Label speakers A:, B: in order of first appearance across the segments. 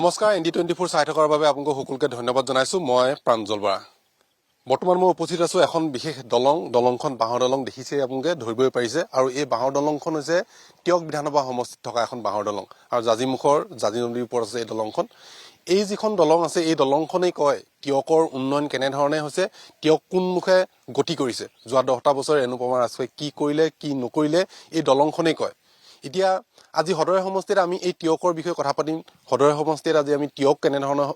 A: নমস্কাৰ ND24 চাই থকাৰ বাবে আপোনালোকক সকলোকে ধন্যবাদ জনাইছো মই প্ৰাঞ্জল বৰা বৰ্তমান মই উপস্থিত আছো এখন বিশেষ দলংখন বাঁহৰ দলং দেখিছে আপোনালোকে ধৰিবই পাৰিছে আৰু এই বাঁহৰ দলংখন হৈছে টিয়ক বিধানসভা সমষ্টিত থকা এখন বাঁহৰ দলং আৰু জাজি নদীৰ ওপৰত আছে এই দলংখন এই যিখন দলং আছে এই দলংখনেই কয় টিয়কৰ উন্নয়ন কেনে ধৰণে হৈছে টিয়ক কোনমুখে গতি কৰিছে যোৱা 10টা বছৰ অনুপমা ৰাজখোৱাই কি কৰিলে কি নকৰিলে এই দলংখনেই কয় এতিয়া আজি হদৰাই সমষ্টিত আমি এই টিয়কৰ বিষয়ে কথা পাতিম হদৰাই সমষ্টিত আজি আমি টিয়ক কেনে ধৰণৰ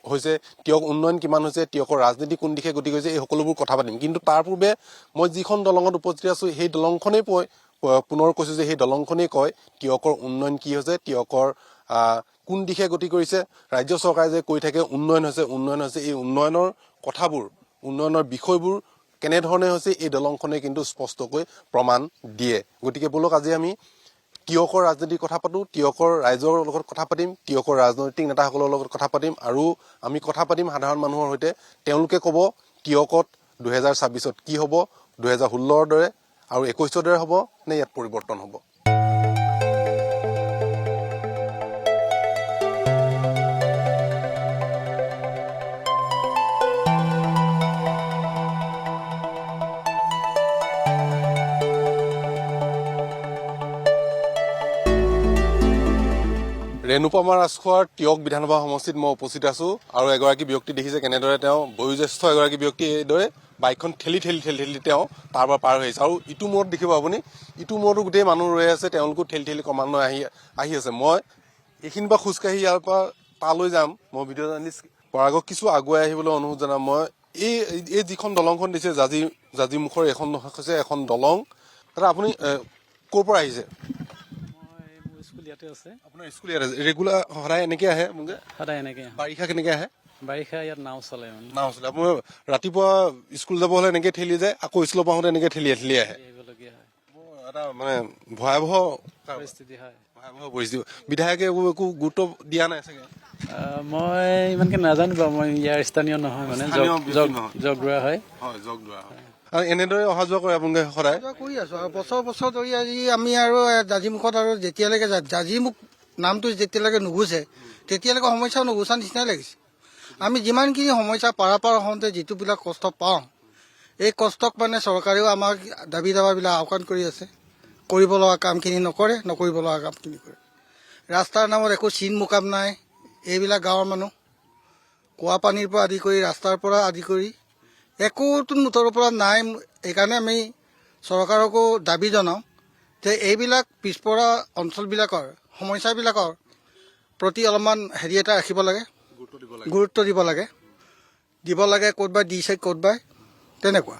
A: হৈছে টিয়ক উন্নয়ন কিমান হৈছে টিয়কৰ ৰাজনীতি কোন দিশে গতি কৰিছে এই সকলোবোৰ কথা পাতিম কিন্তু তাৰ পূৰ্বে মই যিখন দলঙত উপস্থিত আছো সেই দলংখনেই পুনৰ কৈছো যে সেই দলংখনেই কয় টিয়কৰ উন্নয়ন কি হৈছে টিয়কৰ কোন দিশে গতি কৰিছে ৰাজ্য চৰকাৰে যে কৈ থাকে উন্নয়ন হৈছে এই উন্নয়নৰ কথাবোৰ উন্নয়নৰ বিষয়বোৰ কেনে ধৰণে হৈছে এই দলংখনে কিন্তু স্পষ্টকৈ প্ৰমাণ দিয়ে গতিকে বলক আজি আমি টিয়কৰ ৰাজনীতিৰ কথা পাতো টিয়কৰ ৰাইজৰ লগত কথা পাতিম টিয়কৰ ৰাজনৈতিক নেতাসকলৰ লগত কথা পাতিম আৰু আমি কথা পাতিম সাধাৰণ মানুহৰ সৈতে তেওঁলোকে ক'ব টিয়কত 2026ত কি হ'ব 2016ৰ দৰে আৰু 21ৰ দৰে হ'ব নে ইয়াত পৰিৱৰ্তন হ'ব ৰেণুপমা ৰাজখোৱাৰ টিয়ক বিধানসভা সমষ্টিত মই উপস্থিত আছো আৰু এগৰাকী ব্যক্তি দেখিছে কেনেদৰে তেওঁ বয়োজ্যেষ্ঠ এগৰাকী ব্যক্তি এইদৰে বাইকখন ঠেলি তেওঁ তাৰ পৰা পাৰ হৈ আহিছে আৰু ইটো মূৰত দেখিব আপুনি ইটো মূৰতো গোটেই মানুহ ৰৈ আছে তেওঁলোকো ঠেলি ক্ৰমান্বয়ে আহি আছে মই এইখিনি পৰা খোজকাঢ়ি ইয়াৰ পৰা তালৈ যাম মই ভিডিঅ' জাৰ্নেলিষ্ট পৰাগক কিছু আগুৱাই আহিবলৈ অনুৰোধ জনাম মই এই যিখন দলংখন দিছে জাজি মুখৰ এখন হৈছে এখন দলং দাদা আপুনি ক'ৰ পৰা আহিছে আপোনাৰ স্কুল ইয়াতে ৰেগুলাৰ সদায় এনেকে আহে
B: সদায় এনেকে
A: বাৰিষা কেনেকে আহে
B: বাৰিষা ইয়াত নাও চলে
A: আপোনাৰ ৰাতিপুৱা স্কুল যাব হলে এনেকে ঠেলি যায় আকৌ স্কুলৰ পৰা আহোঁতে এনেকে ঠেলি আহে এটা মানে ভয়াৱহ
B: পৰিস্থিতি হয়
A: বিধায়কে একো গুৰুত্ব দিয়া নাই চাগে
B: মই ইমানকে নাজানো বাৰু মই ইয়াৰ স্থানীয় নহয় মানে জগদুৱা হয়
A: আৰু এনেদৰে অহা যোৱা কৰে আপোনালোকে সদায়
C: কৰি আছো আৰু বছৰ ধৰি আজি আমি আৰু জাজিমুখত আৰু যেতিয়ালৈকে জাজিমুখ নামটো যেতিয়ালৈকে নুগুছে তেতিয়ালৈকে সমস্যা নুগুচা নিচিনাই লাগিছে আমি যিমানখিনি সমস্যা পাৰাপাৰ হওঁতে যিটোবিলাক কষ্ট পাওঁ এই কষ্টক মানে চৰকাৰেও আমাক দাবী দাবাবিলাক আওকাণ কৰি আছে কৰিব লগা কামখিনি নকৰিব লগা কামখিনি কৰে ৰাস্তাৰ নামত একো চিন মোকাম নাই এইবিলাক গাঁৱৰ মানুহ কুঁৱা পানীৰ পৰা আদি কৰি ৰাস্তাৰ পৰা আদি কৰি একোটো মুঠৰ ওপৰত নাই সেইকাৰণে আমি চৰকাৰকো দাবী জনাওঁ যে এইবিলাক পিছপৰা অঞ্চলবিলাকৰ সমস্যাবিলাকৰ প্ৰতি অলপমান হেৰি এটা ৰাখিব লাগে গুৰুত্ব দিব লাগে ক'তবা দিছে ক'তবা তেনেকুৱা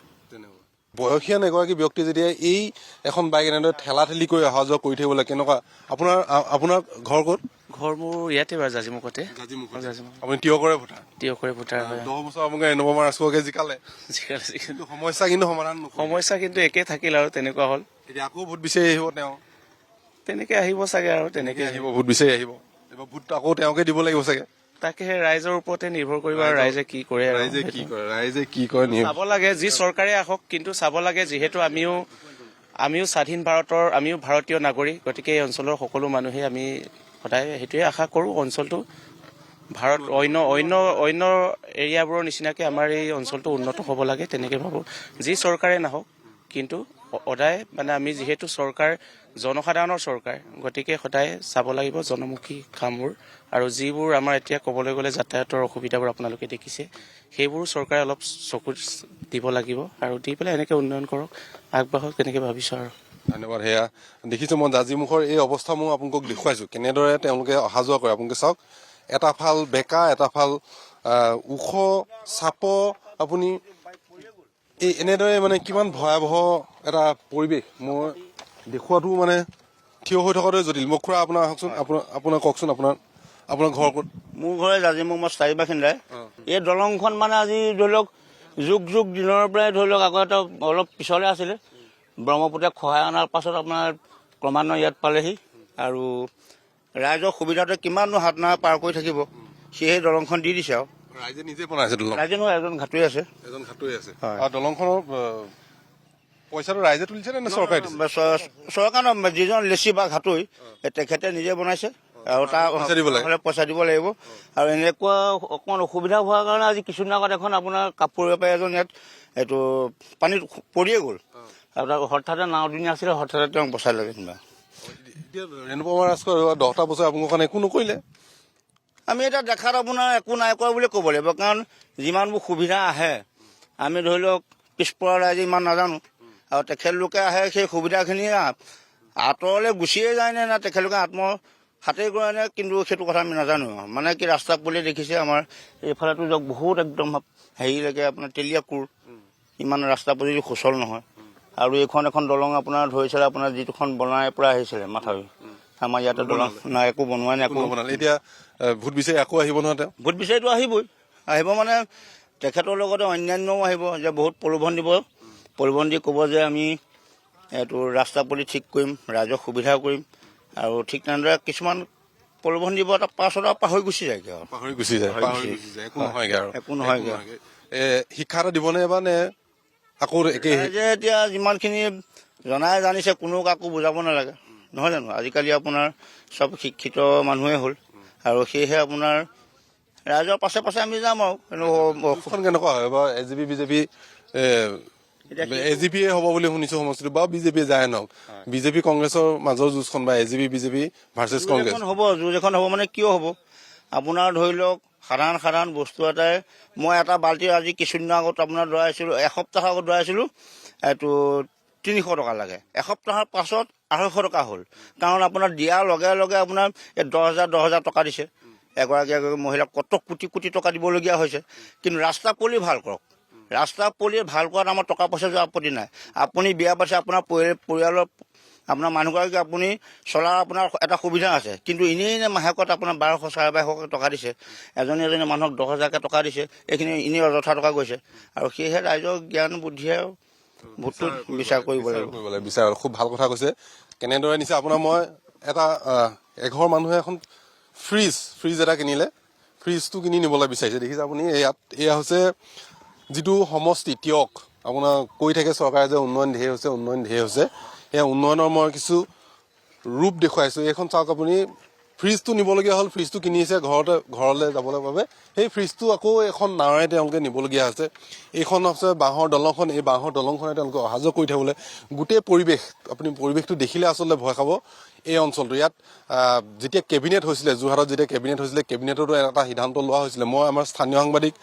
A: বয়সীয়া এগৰাকী ব্যক্তি যেতিয়া এই এখন বাইক এনেদৰে ঠেলি কৰি অহা যোৱা কৰি থাকিব লাগে কেনেকুৱা আপোনাৰ ঘৰ ক'ত
B: ঘৰ মোৰ ইয়াতে বাৰু জাজিমুখতে
A: আপুনি টিয়কৰে
B: ভোটাৰ হয়
A: 10 বছৰ আপোনালোকে ৰেণুপমা ৰাজখোৱাকে জিকালে কিন্তু সমস্যা কিন্তু সমাধান
B: সমস্যা কিন্তু একে থাকিল আৰু তেনেকুৱা হ'ল
A: এতিয়া আকৌ ভোট বিচাৰি আহিব তেওঁ
B: তেনেকে আহিব চাগে আৰু তেনেকে
A: আহিব ভোট বিচাৰি আহিব এইবাৰ ভোট আকৌ তেওঁকে দিব লাগিব চাগে
B: তাকেহে ৰাইজৰ ওপৰতে নিৰ্ভৰ কৰিব আৰু ৰাইজে কি কৰে চাব লাগে যি চৰকাৰে আহক কিন্তু চাব লাগে যিহেতু আমিও স্বাধীন ভাৰতৰ আমিও ভাৰতীয় নাগৰিক গতিকে এই অঞ্চলৰ সকলো মানুহে আমি সদায় সেইটোৱে আশা কৰো অঞ্চলটো ভাৰত অন্য এৰিয়াবোৰৰ নিচিনাকে আমাৰ এই অঞ্চলটো উন্নত হ'ব লাগে তেনেকে ভাবো যি চৰকাৰে নাহক কিন্তু সদায় মানে আমি যিহেতু চৰকাৰ জনসাধাৰণৰ চৰকাৰ গতিকে সদায় চাব লাগিব জনমুখী কামবোৰ আৰু যিবোৰ আমাৰ এতিয়া ক'বলৈ গ'লে যাতায়াতৰ অসুবিধাবোৰ আপোনালোকে দেখিছে সেইবোৰ চৰকাৰে অলপ চকু দিব লাগিব আৰু দি পেলাই এনেকে উন্নয়ন কৰক আগবাঢ়ক তেনেকে ভাবিছো আৰু
A: ধন্যবাদ সেয়া দেখিছো মই জাজিমুখৰ এই অৱস্থা মই আপোনালোকক দেখুৱাইছো কেনেদৰে তেওঁলোকে অহা যোৱা কৰে আপোনালোকে চাওক এটা ফাল বেকা এটা ফাল ওখ চাপ আপুনি এই এনেদৰে মানে কিমান ভয়াৱহ এটা পৰিৱেশ মই দেখুৱাটো মানে থিয় হৈ থকাটোৱে জটিল মোক খুৰা আপোনাৰ আহকচোন আপোনাৰ কওকচোন আপোনাৰ ঘৰ ক'ত
D: মোৰ ঘৰে জাজিমুখ মই স্থায়ী বাসিন্দাই এই দলংখন মানে আজি ধৰি লওক যুগ দিনৰ পৰাই ধৰি লওক আগতে অলপ পিছলৈ আছিলে ব্ৰহ্মপুত্ৰে খহাই অনাৰ পাছত আপোনাৰ ক্ৰমান্বয়ে ইয়াত পালেহি আৰু ৰাইজৰ সুবিধাতে কিমাননো হাত নাহে পাৰ কৰি থাকিব সেই দলংখন দি দিছে আৰু
A: ৰাইজে নিজে বনাইছে
D: ৰাইজে নহয় এজন ঘাটুৰি আছে
A: আৰু দলংখনৰ পইচাটো ৰাইজে তুলিছে নে চৰকাৰে
D: চৰকাৰ যিজন লেচি বা ঘাটুৰি তেখেতে নিজে বনাইছে আৰু তাৰ
A: পইচা দিব লাগে।
D: হ'লে পইচা দিব লাগিব। আৰু এনেকুৱা অকণমান অসুবিধা হোৱাৰ কাৰণে আজি কিছুদিন আগত এখন আপোনাৰ কাপোৰ বেপাৰী এজন ইয়াত এইটো পানীত পৰিয়ে গ'ল, আৰু তাৰ হঠাতে নাওদিনী আছিলে, হঠাতে তেওঁক বচাই ল'লে যেনিবা।
A: এতিয়া ৰেণুপমা ৰাজখোৱা 10টা বছৰ আপোনালোকৰ কাৰণে একো নকৰিলে।
D: আমি এতিয়া দেখাত আপোনাৰ একো নাই কৰা বুলি ক'ব লাগিব, কাৰণ যিমানবোৰ সুবিধা আহে আমি ধৰি লওক পিছপৰা ৰাইজে ইমান নাজানো, আৰু তেখেতলোকে আহে সেই সুবিধাখিনি আঁতৰলৈ গুচিয়ে যায় নে তেখেতলোকে হাতে কৰে নে, কিন্তু সেইটো কথা আমি নাজানো। মানে কি ৰাস্তা পদূলি দেখিছে আমাৰ এইফালেতো যাওক বহুত একদম হেৰিলৈকে আপোনাৰ তেলীয়া কোৰ, ইমান ৰাস্তা পদূলি সুচল নহয়। আৰু এইখন এখন দলং আপোনাৰ ধৰিছিলে, আপোনাৰ যিটোখন বনাই পৰা আহিছিলে মাথাউৰি, আমাৰ ইয়াতে দলং নাই, একো বনোৱাই নাই, একো
A: নবনালে। এতিয়া ভোট বিচাৰি আকৌ আহিব নহয় তেওঁ।
D: ভোট বিচাৰিটো আহিব মানে তেখেতৰ লগতে অন্যান্যও আহিব, যে বহুত প্ৰলোভন দিব, প্ৰলোভন দি ক'ব যে আমি এইটো ৰাস্তা পদূলি ঠিক কৰিম, ৰাইজক সুবিধা কৰিম, আৰু ঠিক তেনেদৰে কিছুমান প্ৰলোভন দিব, তাৰ পাছত আৰু পাহৰি গুচি যায়গৈ, আৰু
A: পাহৰি গুচি যায়, একো নহয়গৈ আৰু
D: একো নহয়গৈ।
A: শিক্ষা এটা দিবনে বা নে আকৌ একেই?
D: ৰাইজে এতিয়া যিমানখিনি জনাই জানিছে, কোনো কাকো বুজাব নালাগে, নহয় জানো? আজিকালি আপোনাৰ চব শিক্ষিত মানুহেই হ'ল, আৰু সেয়েহে আপোনাৰ ৰাইজৰ পাছে পাছে আমি যাম আৰু।
A: কেনেকুৱা হয় বা এজিপি বিজেপি এজিপিয়ে হ'ব বুলি শুনিছো সমষ্টিটো, বা বিজেপিয়ে যায় নহওক, বিজেপি কংগ্ৰেছৰ মাজৰ যুঁজখন বা এজিপি বিজেপি ভাৰ্চেছ কংগ্ৰেছ
D: হ'ব, যুঁজ এখন হ'ব। মানে কিয় হ'ব, আপোনাৰ ধৰি লওক সাধাৰণ বস্তু এটাই, মই এটা বাল্টি আজি কিছুদিনৰ আগত আপোনাৰ দৌৰাইছিলোঁ, এসপ্তাহৰ আগত দৌৰাইছিলোঁ, এইটো 300 টকা লাগে, এসপ্তাহৰ পাছত 250 টকা হ'ল। কাৰণ আপোনাৰ দিয়াৰ লগে লগে আপোনাৰ 10,000 টকা দিছে, এগৰাকী মহিলাক কত কোটি টকা দিবলগীয়া হৈছে। কিন্তু ৰাস্তা পদূলি ভাল কৰক, ৰাস্তা পদূলি ভাল কৰাত আমাৰ টকা পইচা যোৱা আপত্তি নাই। আপুনি বিয়া পাইছে, আপোনাৰ পৰিয়ালৰ আপোনাৰ মানুহগৰাকী আপুনি চলাৰ আপোনাৰ এটা সুবিধা আছে, কিন্তু এনেই মাহেকত আপোনাৰ 1200 1250 টকা দিছে, এজনী মানুহক 10,000কৈ টকা দিছে, এইখিনি এনেই অযথা টকা গৈছে। আৰু সেয়েহে ৰাইজৰ জ্ঞান বুদ্ধিয়ে ভোটটো বিচাৰ কৰিব লাগিব।
A: বিচাৰ খুব ভাল কথা কৈছে। কেনেদৰে নিছে আপোনাৰ, মই এটা এঘৰ মানুহে এখন ফ্ৰিজ এটা কিনিলে, ফ্ৰিজটো কিনি নিবলৈ বিচাৰিছে। দেখিছে আপুনি এয়া হৈছে যিটো সমষ্টি তিয়ক, আপোনাৰ কৈ থাকে চৰকাৰে যে উন্নয়ন ঢেৰ হৈছে, সেয়া উন্নয়নৰ মই কিছু ৰূপ দেখুৱাইছোঁ। এইখন চাওক আপুনি, ফ্ৰিজটো নিবলগীয়া হ'ল, ফ্ৰিজটো কিনিছে ঘৰলৈ যাবলৈ বাবে, সেই ফ্ৰিজটো আকৌ এখন নাৱেৰে তেওঁলোকে নিবলগীয়া হৈছে। এইখন হৈছে বাঁহৰ দলংখন, এই বাঁহৰ দলংখনে তেওঁলোকে অহা যোৱা কৰি থাকিবলৈ, গোটেই পৰিৱেশ, আপুনি পৰিৱেশটো দেখিলে আচলতে ভয় খাব। এই অঞ্চলটো ইয়াত যেতিয়া কেবিনেট হৈছিলে, যোৰহাটত যেতিয়া কেবিনেট হৈছিলে, কেবিনেটতো এটা সিদ্ধান্ত লোৱা হৈছিলে। মই আমাৰ স্থানীয় সাংবাদিক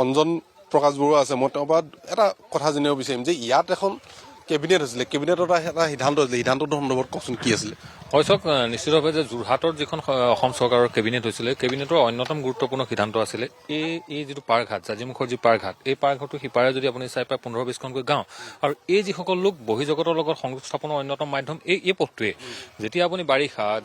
A: অঞ্জন প্ৰকাশ বৰুৱা আছে, মই তেওঁৰ পৰা এটা কথা জানিব বিচাৰিম যে ইয়াত এখন কেবিনেট হৈছিলে, কেবিনেটত এটা সিদ্ধান্ত হৈছিলে, সিদ্ধান্তটোৰ সন্দৰ্ভত কওকচোন কি আছিলে?
E: হয় চাওক, নিশ্চিতভাৱে যে যোৰহাটৰ যিখন অসম চৰকাৰৰ কেবিনেট হৈছিলে, কেবিনেটৰ অন্যতম গুৰুত্বপূৰ্ণ সিদ্ধান্ত আছিলে এই যিটো পাৰঘাট, জাজিমুখৰ যি পাৰঘাট, এই পাৰঘাটটো সিপাৰে যদি আপুনি চাই পায় 15-20খনকৈ গাঁও, আৰু এই যিসকল লোক বহিৰ্জগতৰ লগত সংযোগ স্থাপনৰ অন্যতম মাধ্যম এই পথটোৱে। যেতিয়া আপুনি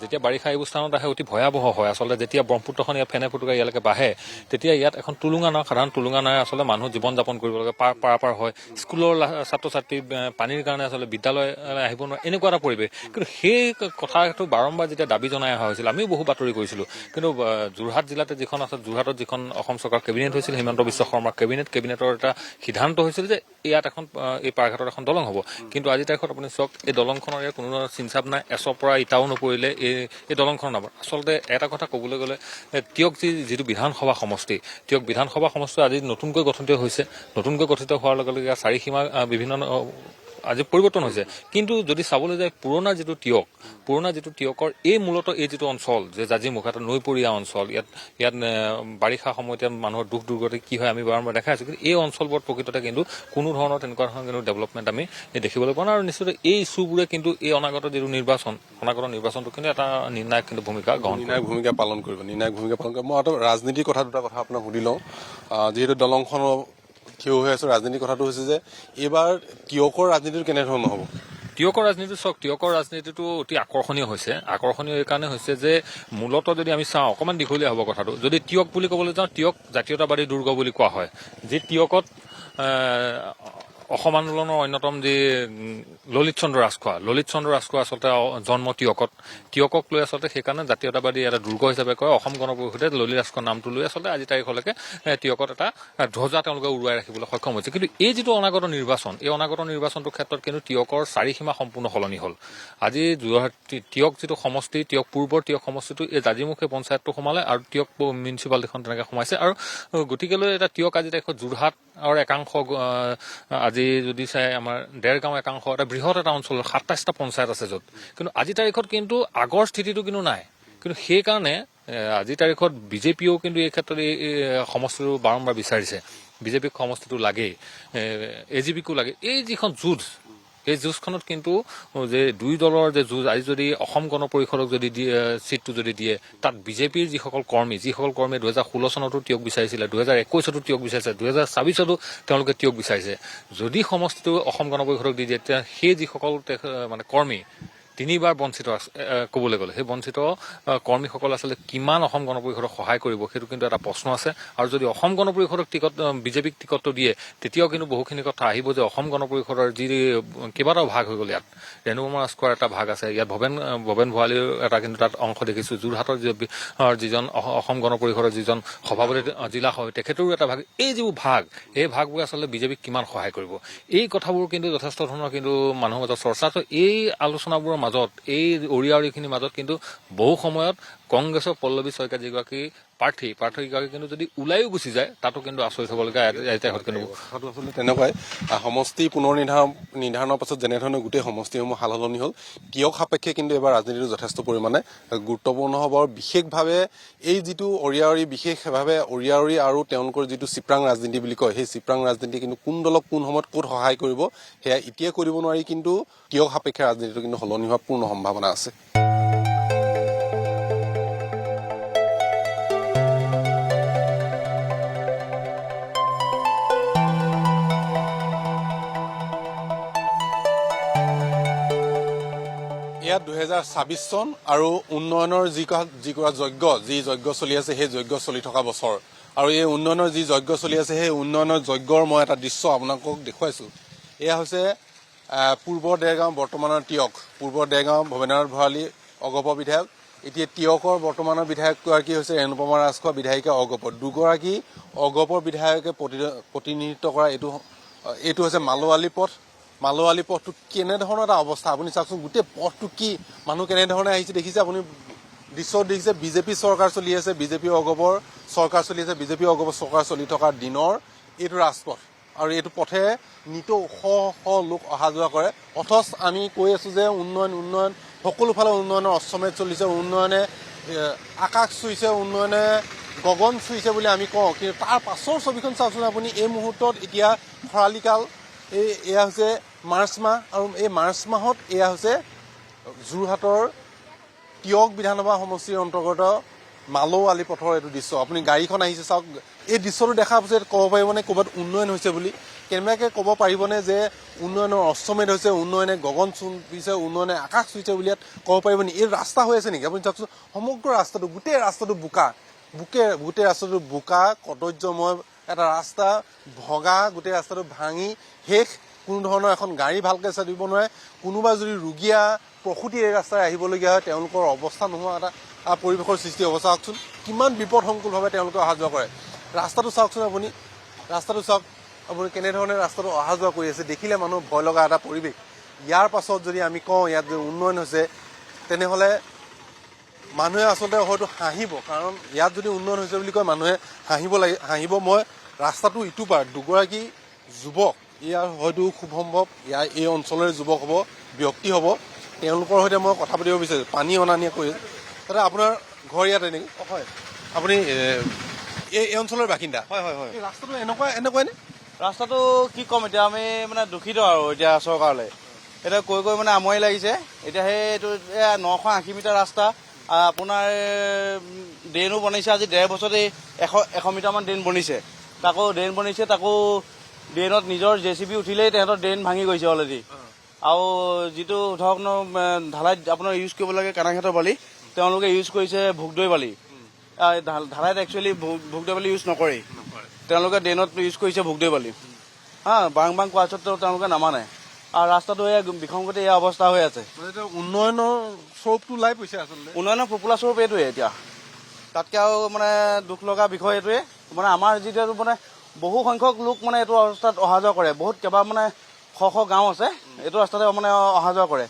E: যেতিয়া বাৰিষা এইবোৰ স্থানত আহে, অতি ভয়াৱহ হয় আচলতে। যেতিয়া ব্ৰহ্মপুত্ৰখন ইয়াত ফেনে ফুটুকা ইয়ালৈকে বাঢ়ে, তেতিয়া ইয়াত এখন টুলুঙা নাও, সাধাৰণ টুলুঙা নাৱে আচলতে মানুহ জীৱন যাপন কৰিব লাগে, পাৰ হয়। স্কুলৰ ছাত্ৰ ছাত্ৰী পানীৰ কাৰণে আচলতে বিদ্যালয়লৈ আহিব নোৱাৰে, এনেকুৱা এটা পৰিৱেশ। কিন্তু সেই কথাটো বাৰম্বাৰ যেতিয়া দাবী জনাই অহা হৈছিল, আমিও বহু বাতৰি কৰিছিলোঁ, কিন্তু যোৰহাট জিলাতে যিখন আছে, যোৰহাটত যিখন অসম চৰকাৰ কেবিনেট হৈছিল, হিমন্ত বিশ্ব শৰ্মাৰ কেবিনেটৰ এটা সিদ্ধান্ত হৈছিল যে ইয়াত এখন এই পাৰঘাটত এখন দলং হ'ব। কিন্তু আজিৰ তাৰিখত আপুনি চাওক, এই দলংখনৰ ইয়াৰ কোনো ধৰণৰ চিনচাপ নাই, এচৰ পৰা ইটাও নপৰিলে এই দলংখনৰ নামৰ। আচলতে এটা কথা ক'বলৈ গ'লে, তিয়ক যিটো বিধানসভা সমষ্টি, তিয়ক বিধানসভা সমষ্টি আজি নতুনকৈ গঠিত হৈছে। নতুনকৈ গঠিত হোৱাৰ লগে লগে চাৰিসীমা বিভিন্ন আজি পৰিৱৰ্তন হৈছে। কিন্তু যদি চাবলৈ যায় পুৰণা যিটো তিয়কৰ এই মূলত এই যিটো অঞ্চল যে জাজিমুখ, এটা নৈপৰীয়া অঞ্চল, ইয়াত বাৰিষা সময়ত মানুহৰ দুখ দুৰ্গতি কি হয় আমি বাৰম্বাৰ দেখাই আছোঁ। কিন্তু এই অঞ্চলবোৰত প্ৰকৃততে কিন্তু কোনো ধৰণৰ তেনেকুৱা ধৰণৰ কিন্তু ডেভেলপমেণ্ট আমি দেখিবলৈ পোৱা নাই। আৰু নিশ্চিত এই ইছ্যুবোৰে কিন্তু এই অনাগত যিটো নিৰ্বাচনটো কিন্তু এটা নিৰ্ণায়ক কিন্তু ভূমিকা
A: পালন কৰিব। মই এটা ৰাজনীতিৰ দুটা কথা আপোনাক সুধি লওঁ। যিহেতু দলংখনৰ থিয় হৈ আছো, ৰাজনীতিৰ কথাটো হৈছে যে এইবাৰ তিয়কৰ ৰাজনীতিটো কেনেধৰণৰ হ'ব?
E: তিয়কৰ ৰাজনীতি চাওক, তিয়কৰ ৰাজনীতিটো অতি আকৰ্ষণীয় হৈছে। আকৰ্ষণীয় এইকাৰণে হৈছে যে মূলত যদি আমি চাওঁ, অকণমান দীঘলীয়া হ'ব কথাটো, যদি তিয়ক বুলি ক'বলৈ যাওঁ, তিয়ক জাতীয়তাবাদী দুৰ্গ বুলি কোৱা হয়। যি তিয়কত অসম আন্দোলনৰ অন্যতম যি ললিত চন্দ্ৰ ৰাজখোৱা আচলতে জন্ম তিয়কক লৈ আচলতে সেইকাৰণে জাতীয়তাবাদী এটা দুৰ্গ হিচাপে কয় অসম গণ পৰিষদে ললিত ৰাজখোৱা নামটো লৈ আচলতে আজি তাৰিখলৈকে তিয়কত এটা ধ্বজা তেওঁলোকে উৰুৱাই ৰাখিবলৈ সক্ষম হৈছে। কিন্তু এই যিটো অনাগত নিৰ্বাচন, এই অনাগত নিৰ্বাচনটোৰ ক্ষেত্ৰত কিন্তু তিয়কৰ চাৰিসীমা সম্পূৰ্ণ সলনি হ'ল। আজি যোৰহাট তিয়ক যিটো সমষ্টি, তিয়ক পূৰ্বৰ তিয়ক সমষ্টিটো এই জাজিমুখী পঞ্চায়তটো সোমালে আৰু তিয়ক মিউনিচিপালিটিখন তেনেকৈ সোমাইছে। আৰু গতিকেলৈ এটা তিয়ক আজি তাৰিখত যোৰহাট আৰু একাংশ আজি যদি চাই আমাৰ ডেৰগাঁও একাংশ এটা বৃহৎ এটা অঞ্চলৰ 27টা পঞ্চায়ত আছে য'ত, কিন্তু আজি তাৰিখত কিন্তু আগৰ স্থিতিটো কিন্তু নাই। কিন্তু সেইকাৰণে আজি তাৰিখত বিজেপিয়েও কিন্তু এই ক্ষেত্ৰত এই সমষ্টিটো বাৰম্বাৰ বিচাৰিছে। বিজেপিক সমষ্টিটো লাগেই, এজিপিকো লাগে। এই যিখন যুঁজ, এই যুঁজখনত কিন্তু যে দুই দলৰ যে যুঁজ, আজি যদি অসম গণ পৰিষদক যদি চিটটো যদি দিয়ে, তাত বিজেপিৰ যিসকল কৰ্মীয়ে 2016 চনতো তিয়ক বিচাৰিছিলে, 2021তো তিয়ক বিচাৰিছে, 2024তো তেওঁলোকে তিয়ক বিচাৰিছে। যদি সমষ্টিটো অসম গণ পৰিষদক দি দিয়ে, তেতিয়া সেই যিসকল মানে কৰ্মী তিনিবাৰ বঞ্চিত ক'বলৈ গ'লে, সেই বঞ্চিত কৰ্মীসকল আচলতে কিমান অসম গণ পৰিষদক সহায় কৰিব, সেইটো কিন্তু এটা প্ৰশ্ন আছে। আৰু যদি অসম গণ পৰিষদক বিজেপিক টিকটটো দিয়ে, তেতিয়াও কিন্তু বহুখিনি কথা আহিব যে অসম গণ পৰিষদৰ যি কেইবাটাও ভাগ হৈ গ'ল। ইয়াত ৰেণুপমা ৰাজখোৱাৰ এটা ভাগ আছে, ইয়াত ভৱেন ভৰালীৰ এটা কিন্তু তাত অংশ দেখিছোঁ, যোৰহাটৰ যিজন অসম গণ পৰিষদৰ যিজন সভাপতি জিলা হয় তেখেতৰো এটা ভাগ। এই যিবোৰ ভাগ, এই ভাগবোৰে আচলতে বিজেপিক কিমান সহায় কৰিব, এই কথাবোৰ কিন্তু যথেষ্ট ধৰণৰ কিন্তু মানুহৰ মাজত চৰ্চা। তো এই আলোচনাবোৰৰ মাজত, এই অৰিখিনিৰ মাজত কিন্তু বহু সময়ত কংগ্ৰেছৰ পল্লৱী শইকীয়া যিগৰাকী প্ৰাৰ্থীগৰাকী কিন্তু যদি ওলাইও গুচি যায়, তাতো কিন্তু আচৰিত হ'বলগীয়া কিন্তু
A: কথাটো আচলতে তেনেকুৱাই। সমষ্টি পুনৰ নিৰ্ধাৰণৰ পাছত যেনেধৰণে গোটেই সমষ্টিসমূহ সাল সলনি হ'ল, তিয়ক সাপেক্ষে কিন্তু এইবাৰ ৰাজনীতিটো যথেষ্ট পৰিমাণে গুৰুত্বপূৰ্ণ হ'ব। আৰু বিশেষভাৱে এই যিটো বিশেষভাৱে অৰিয়াৱৰী আৰু তেওঁলোকৰ যিটো চিপৰাং ৰাজনীতি বুলি কয়, সেই চিপৰাং ৰাজনীতি কিন্তু কোন দলক কোন সময়ত ক'ত সহায় কৰিব সেয়া এতিয়াই কৰিব নোৱাৰি, কিন্তু তিয়ক সাপেক্ষে ৰাজনীতিটো কিন্তু সলনি হোৱাৰ পূৰ্ণ সম্ভাৱনা আছে। ইয়াত 2026 চন আৰু উন্নয়নৰ যি যজ্ঞ চলি আছে, সেই যজ্ঞ চলি থকা বছৰ। আৰু এই উন্নয়নৰ যি যজ্ঞ চলি আছে, সেই উন্নয়নৰ যজ্ঞৰ মই এটা দৃশ্য আপোনালোকক দেখুৱাইছোঁ। এয়া হৈছে পূৰ্বৰ ডেৰগাঁও বৰ্তমানৰ তিয়ক, পূৰ্বৰ ডেৰগাঁও ভৱেন্দ্ৰনাথ ভৰালী অগপ বিধায়ক, এতিয়া তিয়কৰ বৰ্তমানৰ বিধায়কগৰাকী হৈছে ৰেণুপমা ৰাজখোৱা বিধায়িকা অগপ। দুগৰাকী অগপৰ বিধায়কে প্ৰতিনিধিত্ব কৰা এইটো হৈছে মালোৱালী পথটো কেনেধৰণৰ এটা অৱস্থা আপুনি চাওকচোন। গোটেই পথটো কি মানুহ কেনেধৰণে আহিছে দেখিছে আপুনি, দৃশ্যত দেখিছে। বিজেপি চৰকাৰ চলি আছে, বিজেপি অগপৰ চৰকাৰ চলি আছে, বিজেপি অগপৰ চৰকাৰ চলি থকাৰ দিনৰ এইটো ৰাজপথ, আৰু এইটো পথে নিতৌ শ লোক অহা যোৱা কৰে। অথচ আমি কৈ আছোঁ যে উন্নয়ন সকলোফালে উন্নয়নৰ অশ্বমেধ চলিছে, উন্নয়নে আকাশ চুইছে, উন্নয়নে গগন চুইছে বুলি আমি কওঁ। কিন্তু তাৰ পাছৰ ছবিখন চাওকচোন আপুনি। এই মুহূৰ্তত এতিয়া খৰালিকাল, এয়া হৈছে মাৰ্চ মাহ, আৰু এই মাৰ্চ মাহত এয়া হৈছে যোৰহাটৰ তিয়ক বিধানসভা সমষ্টিৰ অন্তৰ্গত মালোৱালী পথৰ এইটো দৃশ্য। আপুনি গাড়ীখন আহিছে চাওক, এই দৃশ্যটো দেখাৰ পিছত ক'ব পাৰিবনে ক'ৰবাত উন্নয়ন হৈছে বুলি? কেনেবাকৈ ক'ব পাৰিবনে যে উন্নয়নৰ অশ্বমেধ হৈছে, উন্নয়নে গগন চুইছে, উন্নয়নে আকাশ চুইছে বুলি ইয়াত ক'ব পাৰিবনি? এই ৰাস্তা হৈ আছে নেকি? আপুনি চাওকচোন, সমগ্ৰ ৰাস্তাটো, গোটেই ৰাস্তাটো গোটেই ৰাস্তাটো বোকা, কদৰ্যময় এটা ৰাস্তা, ভগা, গোটেই ৰাস্তাটো ভাঙি শেষ। কোনো ধৰণৰ এখন গাড়ী ভালকৈ চলিব নোৱাৰে। কোনোবা যদি ৰোগীয়া প্ৰসূতি এই ৰাস্তাৰে আহিবলগীয়া হয়, তেওঁলোকৰ অৱস্থা নোহোৱা এটা পৰিৱেশৰ সৃষ্টি হ'ব। চাওকচোন কিমান বিপদসংকুলভাৱে তেওঁলোকে অহা যোৱা কৰে। ৰাস্তাটো চাওকচোন আপুনি, আপুনি কেনেধৰণে ৰাস্তাটো অহা যোৱা কৰি আছে, দেখিলে মানুহ ভয় লগা এটা পৰিৱেশ। ইয়াৰ পাছত যদি আমি কওঁ ইয়াত যদি উন্নয়ন হৈছে, তেনেহ'লে মানুহে আচলতে হয়তো হাঁহিব, কাৰণ ইয়াত যদি উন্নয়ন হৈছে বুলি কয় মানুহে হাঁহিব। মই ৰাস্তাটো ইটো পাৰ, দুগৰাকী যুৱক, ইয়াৰ হয়তো খুব সম্ভৱ এই অঞ্চলৰে যুৱক হ'ব, ব্যক্তি হ'ব, তেওঁলোকৰ সৈতে মই কথা পাতিব বিচাৰিছোঁ। পানী অনা নিয়া কৰি দাদা, আপোনাৰ ঘৰ ইয়াতে নেকি? হয়। আপুনি এই অঞ্চলৰ বাসিন্দা? হয়। ৰাস্তাটো এনেকুৱাই নে?
F: ৰাস্তাটো কি ক'ম এতিয়া, আমি মানে দুখিত আৰু এতিয়া চৰকাৰলৈ। এতিয়া কৈ মানে আমনি লাগিছে। এতিয়া সেইটো 980 মিটাৰ ৰাস্তা, আপোনাৰ ড্ৰেইনো বনাইছে। আজি 1.5 বছৰতে 100 মিটাৰমান ড্ৰেইন বনিছে। তাকো ড্ৰেইনত নিজৰ JCB উঠিলেই তেহেঁতৰ ড্ৰেইন ভাঙি গৈছে অলৰেডি। আৰু যিটো ধৰক ঢালাইত আপোনাৰ ইউজ কৰিব লাগে কানাঘাটৰ বালি, তেওঁলোকে ইউজ কৰিছে ভোগদৈ বালি। ঢালাইত একচুৱেলি ভোগদৈ বালি ইউজ নকৰেই, তেওঁলোকে ড্ৰেইনত ইউজ কৰিছে ভোগদৈ বালি। বাং কোৱাৰ স্বত্তেও তেওঁলোকে নামানে আৰু ৰাস্তাটো এই বিসংগতি এই অৱস্থা হৈ আছে।
A: উন্নয়নৰ স্বৰূপটো লাই পইছে আচলতে।
F: উন্নয়নৰ ফোপোলা স্বৰূপ এইটোৱে এতিয়া, তাতকৈ আৰু মানে দুখ লগা বিষয় এইটোৱে, মানে আমাৰ যিটো মানে বহু সংখ্যক লোক মানে এইটো ৰাস্তাত অহা যোৱা কৰে, বহুত কেইবা মানে শ গাঁও আছে এইটো ৰাস্তাতে মানে অহা যোৱা কৰে।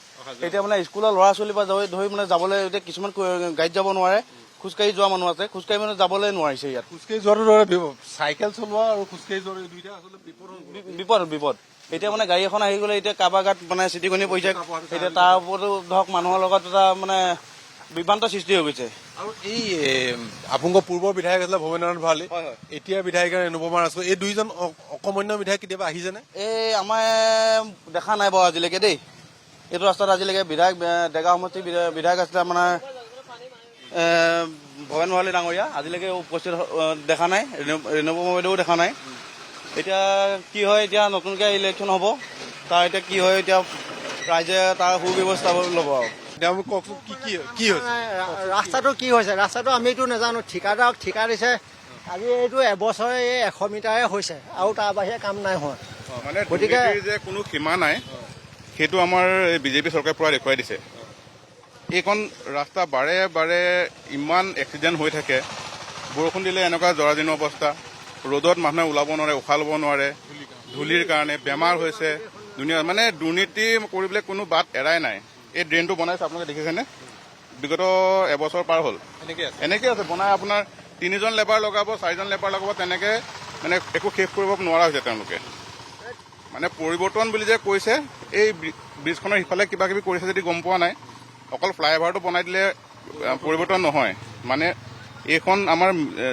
F: এতিয়া মানে স্কুলৰ ল'ৰা ছোৱালীৰ পৰা ধৰি মানে যাবলৈ এতিয়া কিছুমান গাড়ীত যাব নোৱাৰে, খোজকাঢ়ি যোৱা মানুহ আছে, খোজকাঢ়ি মানে যাবলৈ নোৱাৰিছে ইয়াত।
A: খোজকাঢ়ি যোৱাটো দৰে চাইকেল চলোৱা আৰু খোজকাঢ়ি যোৱা দুইটা আচলতে
F: বিপদ। এতিয়া মানে গাড়ী এখন আহি গ'লে এতিয়া কাৰোবাৰ গাত মানে চিটিকনি পৰিছে, এতিয়া তাৰ ওপৰতো ধৰক মানুহৰ লগত এটা মানে বিভ্ৰান্ত সৃষ্টি হৈ গৈছে।
A: আৰু এই আপোনালোকৰ পূৰ্বৰ বিধায়ক আছিলে ভৱেন্দ্ৰনাথ ভঁৰালী, এতিয়া বিধায়িকা ৰেণুপমা ৰাজখোৱা, এই দুইজন অকমান্য বিধায়ক কেতিয়াবা আহিছেনে?
F: এই আমাৰ দেখা নাই বাৰু আজিলৈকে দেই। এইটো ৰাস্তাত আজিলৈকে বিধায়ক ডেকা সমষ্টিৰ বিধায়ক আছিলে মানে ভৱেন ভঁৰালী ডাঙৰীয়া, আজিলৈকে উপস্থিত দেখা নাই, ৰেণুপমা বাইদেউ দেখা নাই। এতিয়া কি হয়, এতিয়া নতুনকৈ ইলেকশ্যন হ'ব, তাৰ এতিয়া কি হয়, এতিয়া ৰাইজে তাৰ সুব্যৱস্থা ল'ব আৰু।
A: কওকচোন কি হৈছে
G: ৰাস্তাটো কি হৈছে? ৰাস্তাটো আমিতো নাজানো, ঠিকাদাৰক ঠিকা দিছে। আজি এইটো এবছৰে 100 মিটাৰে হৈছে আৰু তাৰ বাহিৰে কাম নাই হোৱা।
H: মানে দুৰ্নীতিৰ যে কোনো সীমা নাই সেইটো আমাৰ বিজেপি চৰকাৰে পুৰা দেখুৱাই দিছে। এইখন ৰাস্তা বাৰে বাৰে ইমান এক্সিডেণ্ট হৈ থাকে, বৰষুণ দিলে এনেকুৱা জৰাজীৰ্ণ অৱস্থা, ৰ'দত মানুহে ওলাব নোৱাৰে, উশাহ ল'ব নোৱাৰে, ধূলিৰ কাৰণে বেমাৰ হৈছে দুনিয়া। মানে দুৰ্নীতি কৰিবলৈ কোনো বাট এৰাই নাই। এই ড্ৰেইনটো বনাইছে আপোনালোকে দেখিছেনে? বিগত এবছৰ পাৰ হ'ল এনেকৈ আছে বনাই, আপোনাৰ 3জন লেবাৰ লগাব, 4জন লেবাৰ লগাব, তেনেকৈ মানে একো শেষ কৰিব নোৱাৰা হৈছে তেওঁলোকে। মানে পৰিৱৰ্তন বুলি যে কৈছে, এই ব্ৰিজখনৰ সিফালে কিবা কিবি কৰিছে যদি গম পোৱা নাই, অকল ফ্লাইঅভাৰটো বনাই দিলে পৰিৱৰ্তন নহয়। মানে এইখন আমাৰ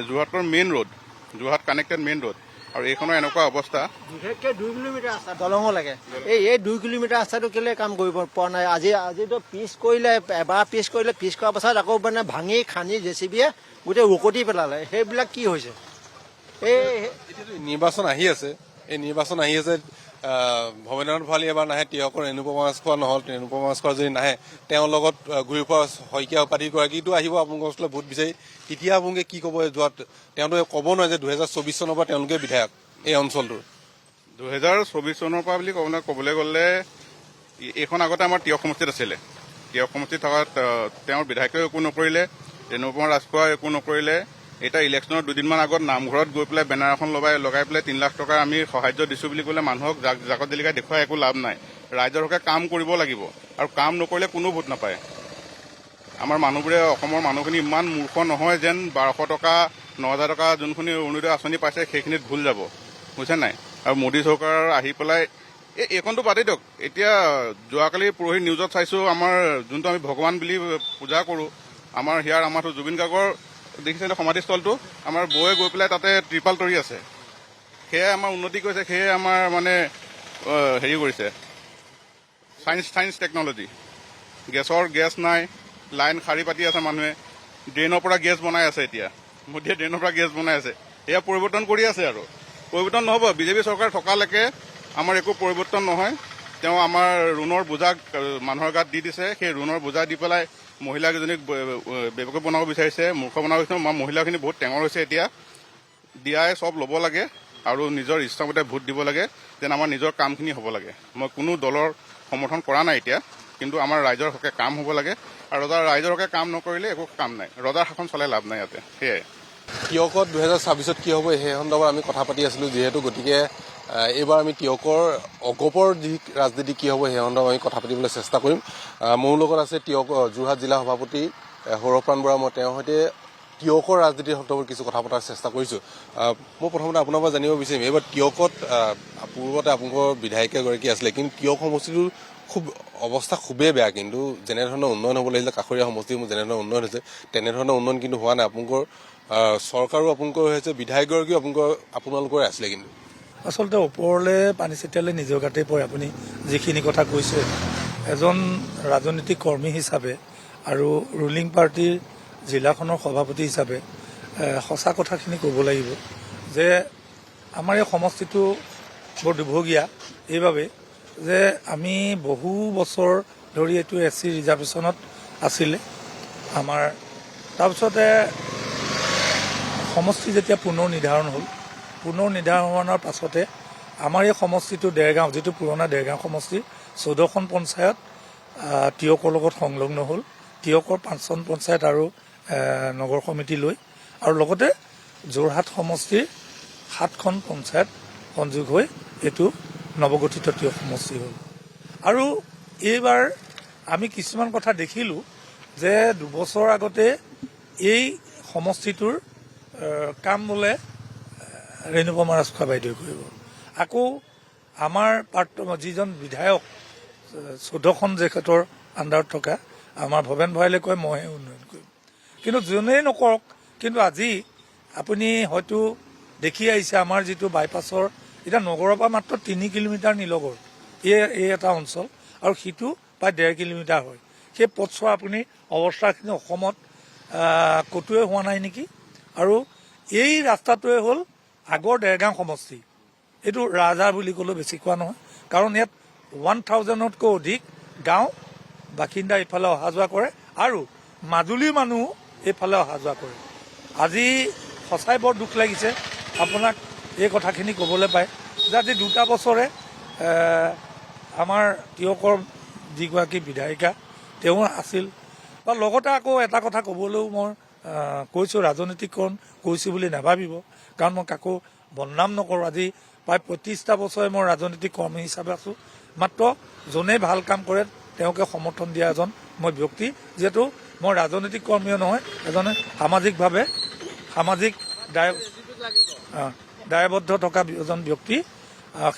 H: যোৰহাটৰ main road, Jorhat connected main road, আৰু এইখনৰ এনেকুৱা অৱস্থা।
G: বিশেষকৈ 2 কিলোমিটাৰ ৰাস্তা দলঙো লাগে। এই 2 কিলোমিটাৰ ৰাস্তাটো কেলে কাম কৰিব পৰা নাই? আজিতো পিচ কৰিলে, এবাৰ পিচ কৰিলে, পিচ কৰাৰ পাছত আকৌ মানে ভাঙি খান্দি জেচিবিয়ে গোটেই উকটি পেলালে। সেইবিলাক কি হৈছে?
A: নিৰ্বাচন আহি আছে, এই নিৰ্বাচন আহি আছে, ভৱেন্দ্ৰনাথ ভঁৰালী এবাৰ নাহে, তিয়কৰ ৰেণুপমা ৰাজখোৱা নহ'ল, ৰেণুপমা ৰাজখোৱা যদি নাহে, তেওঁৰ লগত ঘূৰি ফুৰা শইকীয়া উপাধিগৰাকীটো আহিব আপোনালোকৰ ওচৰলৈ ভোট বিচাৰি। তেতিয়া আপোনালোকে কি ক'ব? যোৱাত তেওঁতো ক'ব নোৱাৰে যে 2024 চনৰ পৰা তেওঁলোকে বিধায়ক এই অঞ্চলটোৰ।
H: 2024 চনৰ পৰা বুলি ক'বলৈ গ'লে এইখন আগতে আমাৰ তিয়ক সমষ্টিত আছিলে। তিয়ক সমষ্টিত থকা তেওঁৰ বিধায়কেও একো নকৰিলে, ৰেণুপমা ৰাজখোৱা একো নকৰিলে। এতিয়া ইলেকশ্যনৰ 2 দিনমান আগত নামঘৰত গৈ পেলাই বেনাৰ এখন লগাই পেলাই 3 লাখ টকাৰ আমি সাহায্য দিছোঁ বুলি ক'লে মানুহক জাকত জিলিকাই দেখুৱাই একো লাভ নাই। ৰাইজৰ হকে কাম কৰিব লাগিব, আৰু কাম নকৰিলে কোনো ভোট নাপায়। আমাৰ মানুহবোৰে, অসমৰ মানুহখিনি ইমান মূৰ্খ নহয় যেন 1200 টকা 9000 টকা যোনখিনি অৰুণোদয় আঁচনি পাইছে সেইখিনিত ভুল যাব, বুজিছে নাই? আৰু মোদী চৰকাৰ আহি পেলাই এইখনটো বাদেই দিয়ক। এতিয়া যোৱাকালি পৰহি নিউজত চাইছোঁ, আমাৰ যোনটো আমি ভগৱান বুলি পূজা কৰোঁ, আমাৰ হিয়াৰ আমাৰটো জুবিন গাৰ্গৰ দেখিছে সমাধিস্থলটো, আমাৰ বৌয়ে গৈ পেলাই তাতে ত্ৰিপাল তৰি আছে। সেয়াই আমাৰ উন্নতি কৰিছে, সেয়াই আমাৰ মানে হেৰি কৰিছে চাইন্স টেকনলজি। গেছ নাই, লাইন শাৰী পাতি আছে মানুহে, ড্ৰেইনৰ পৰা গেছ বনাই আছে। এতিয়া মোদীয়ে ড্ৰেইনৰ পৰা গেছ বনাই আছে। এয়া পৰিৱৰ্তন কৰি আছে, আৰু পৰিৱৰ্তন নহ'ব। বিজেপি চৰকাৰ থকালৈকে আমাৰ একো পৰিৱৰ্তন নহয়। তেওঁ আমাৰ ঋণৰ বোজা মানুহৰ গাত দি দিছে, সেই ঋণৰ বোজা দি পেলাই মহিলাকেইজনীক ব্যৱসায় বনাব বিচাৰিছে, মূৰ্খ বনাব বিচাৰিছে। মহিলাখিনি বহুত টেঙৰ হৈছে। এতিয়া দিয়াই চব ল'ব লাগে আৰু নিজৰ ইচ্ছামতে ভোট দিব লাগে, যেন আমাৰ নিজৰ কামখিনি হ'ব লাগে। মই কোনো দলৰ সমৰ্থন কৰা নাই এতিয়া, কিন্তু আমাৰ ৰাইজৰ হকে কাম হ'ব লাগে, আৰু ৰাইজৰ হকে কাম নকৰিলে একো কাম নাই। ৰজাৰ শাসন চলাই লাভ নাই ইয়াতে। সেয়াই
A: তিয়কত 2026 কি হ'ব সেই সন্দৰ্ভত আমি কথা পাতি আছিলোঁ যিহেতু, গতিকে এইবাৰ আমি তিয়কৰ অগপৰ যি ৰাজনীতি কি হ'ব সেই সন্দৰ্ভত আমি কথা পাতিবলৈ চেষ্টা কৰিম। মোৰ লগত আছে তিয়ক যোৰহাট জিলা সভাপতি সৌৰভপ্ৰাণ বৰা। মই তেওঁৰ সৈতে তিয়কৰ ৰাজনীতিৰ সন্দৰ্ভত কিছু কথা পতাৰ চেষ্টা কৰিছোঁ। মই প্ৰথমতে আপোনাৰ পৰা জানিব বিচাৰিম, এইবাৰ তিয়কত পূৰ্বতে আপোনালোকৰ বিধায়িকা এগৰাকী আছিলে, কিন্তু তিয়ক সমষ্টিটোৰ অৱস্থা খুবেই বেয়া। কিন্তু যেনেধৰণৰ উন্নয়ন হ'ব লাগিছিলে, কাষৰীয়া সমষ্টিসমূহ যেনেধৰণৰ উন্নয়ন হৈছে তেনেধৰণৰ উন্নয়ন কিন্তু হোৱা নাই। আপোনালোকৰ চৰকাৰো আপোনালোকৰ হৈছে, বিধায়কগৰাকীও আপোনালোকৰে আছিলে। কিন্তু
I: আচলতে ওপৰলৈ পানী ছটিয়ালে নিজৰ গাতেই পৰে। আপুনি যিখিনি কথা কৈছে, এজন ৰাজনৈতিক কৰ্মী হিচাপে আৰু ৰুলিং পাৰ্টীৰ জিলাখনৰ সভাপতি হিচাপে সঁচা কথাখিনি ক'ব লাগিব যে আমাৰ এই সমষ্টিটো বৰ দুৰ্ভগীয়া এইবাবে যে আমি বহু বছৰ ধৰি এইটো SC ৰিজাৰ্ভেশ্যনত আছিলে আমাৰ। তাৰপিছতে সমষ্টি যেতিয়া পুনৰ নিৰ্ধাৰণ হ'ল, পুনৰ নিৰ্ধাৰণৰ পাছতে আমাৰ এই সমষ্টিটো দেৰগাঁও, যিটো পুৰণা দেৰগাঁও সমষ্টি 14খন পঞ্চায়ত টিয়কৰ লগত সংলগ্ন হ'ল। টিয়কৰ 5খন পঞ্চায়ত আৰু নগৰ সমিতি লৈ, আৰু লগতে যোৰহাট সমষ্টিৰ 7খন পঞ্চায়ত সংযোগ হৈ এইটো নৱগঠিত টিয়ক সমষ্টি হ'ল। আৰু এইবাৰ আমি কিছুমান কথা দেখিলোঁ যে 2 বছৰ আগতে এই সমষ্টিটোৰ কাম বোলে ৰেণুপমা ৰাজখোৱা বাইদেৱে কৰিব। আকৌ আমাৰ যিজন বিধায়ক 14খন জেকেটৰ আণ্ডাৰত থকা আমাৰ ভৱেন ভঁৰালীয়ে কয় মইহে উন্নয়ন কৰিম। কিন্তু যোনেই নকৰক, কিন্তু আজি আপুনি হয়তো দেখি আহিছে আমাৰ যিটো বাইপাছৰ, এতিয়া নগৰৰ পৰা মাত্ৰ 3 কিলোমিটাৰ নীলগড় এই এটা অঞ্চল, আৰু সিটো প্ৰায় 1.5 কিলোমিটাৰ হয়। সেই পথছোৱা আপুনি অৱস্থাখিনি অসমত ক'তোৱে হোৱা নাই নেকি। আৰু এই ৰাস্তাটোৱে হ'ল আগৰ দেৰগাঁও সমষ্টি। এইটো ৰাজহাড় বুলি ক'লেও বেছি কোৱা নহয়, কাৰণ ইয়াত 1000তকৈ অধিক গাঁও বাসিন্দা এইফালে অহা যোৱা কৰে, আৰু মাজুলীৰ মানুহ এইফালে অহা যোৱা কৰে। আজি সঁচাই বৰ দুখ লাগিছে আপোনাক এই কথাখিনি ক'বলৈ পায় যে আজি 2টা বছৰে আমাৰ টিয়কৰ যিগৰাকী বিধায়িকা তেওঁ আছিল, বা লগতে আকৌ এটা কথা ক'বলৈও মই কৈছোঁ, ৰাজনীতিকৰণ কৈছোঁ বুলি নাভাবিব, কাৰণ মই কাকো বদনাম নকৰোঁ। আজি প্ৰায় 35টা বছৰে মই ৰাজনৈতিক কৰ্মী হিচাপে আছোঁ। মাত্ৰ যোনেই ভাল কাম কৰে তেওঁকে সমৰ্থন দিয়া এজন মই ব্যক্তি, যিহেতু মই ৰাজনৈতিক কৰ্মীও নহয়, এজনে সামাজিকভাৱে দায়বদ্ধ থকা এজন ব্যক্তি।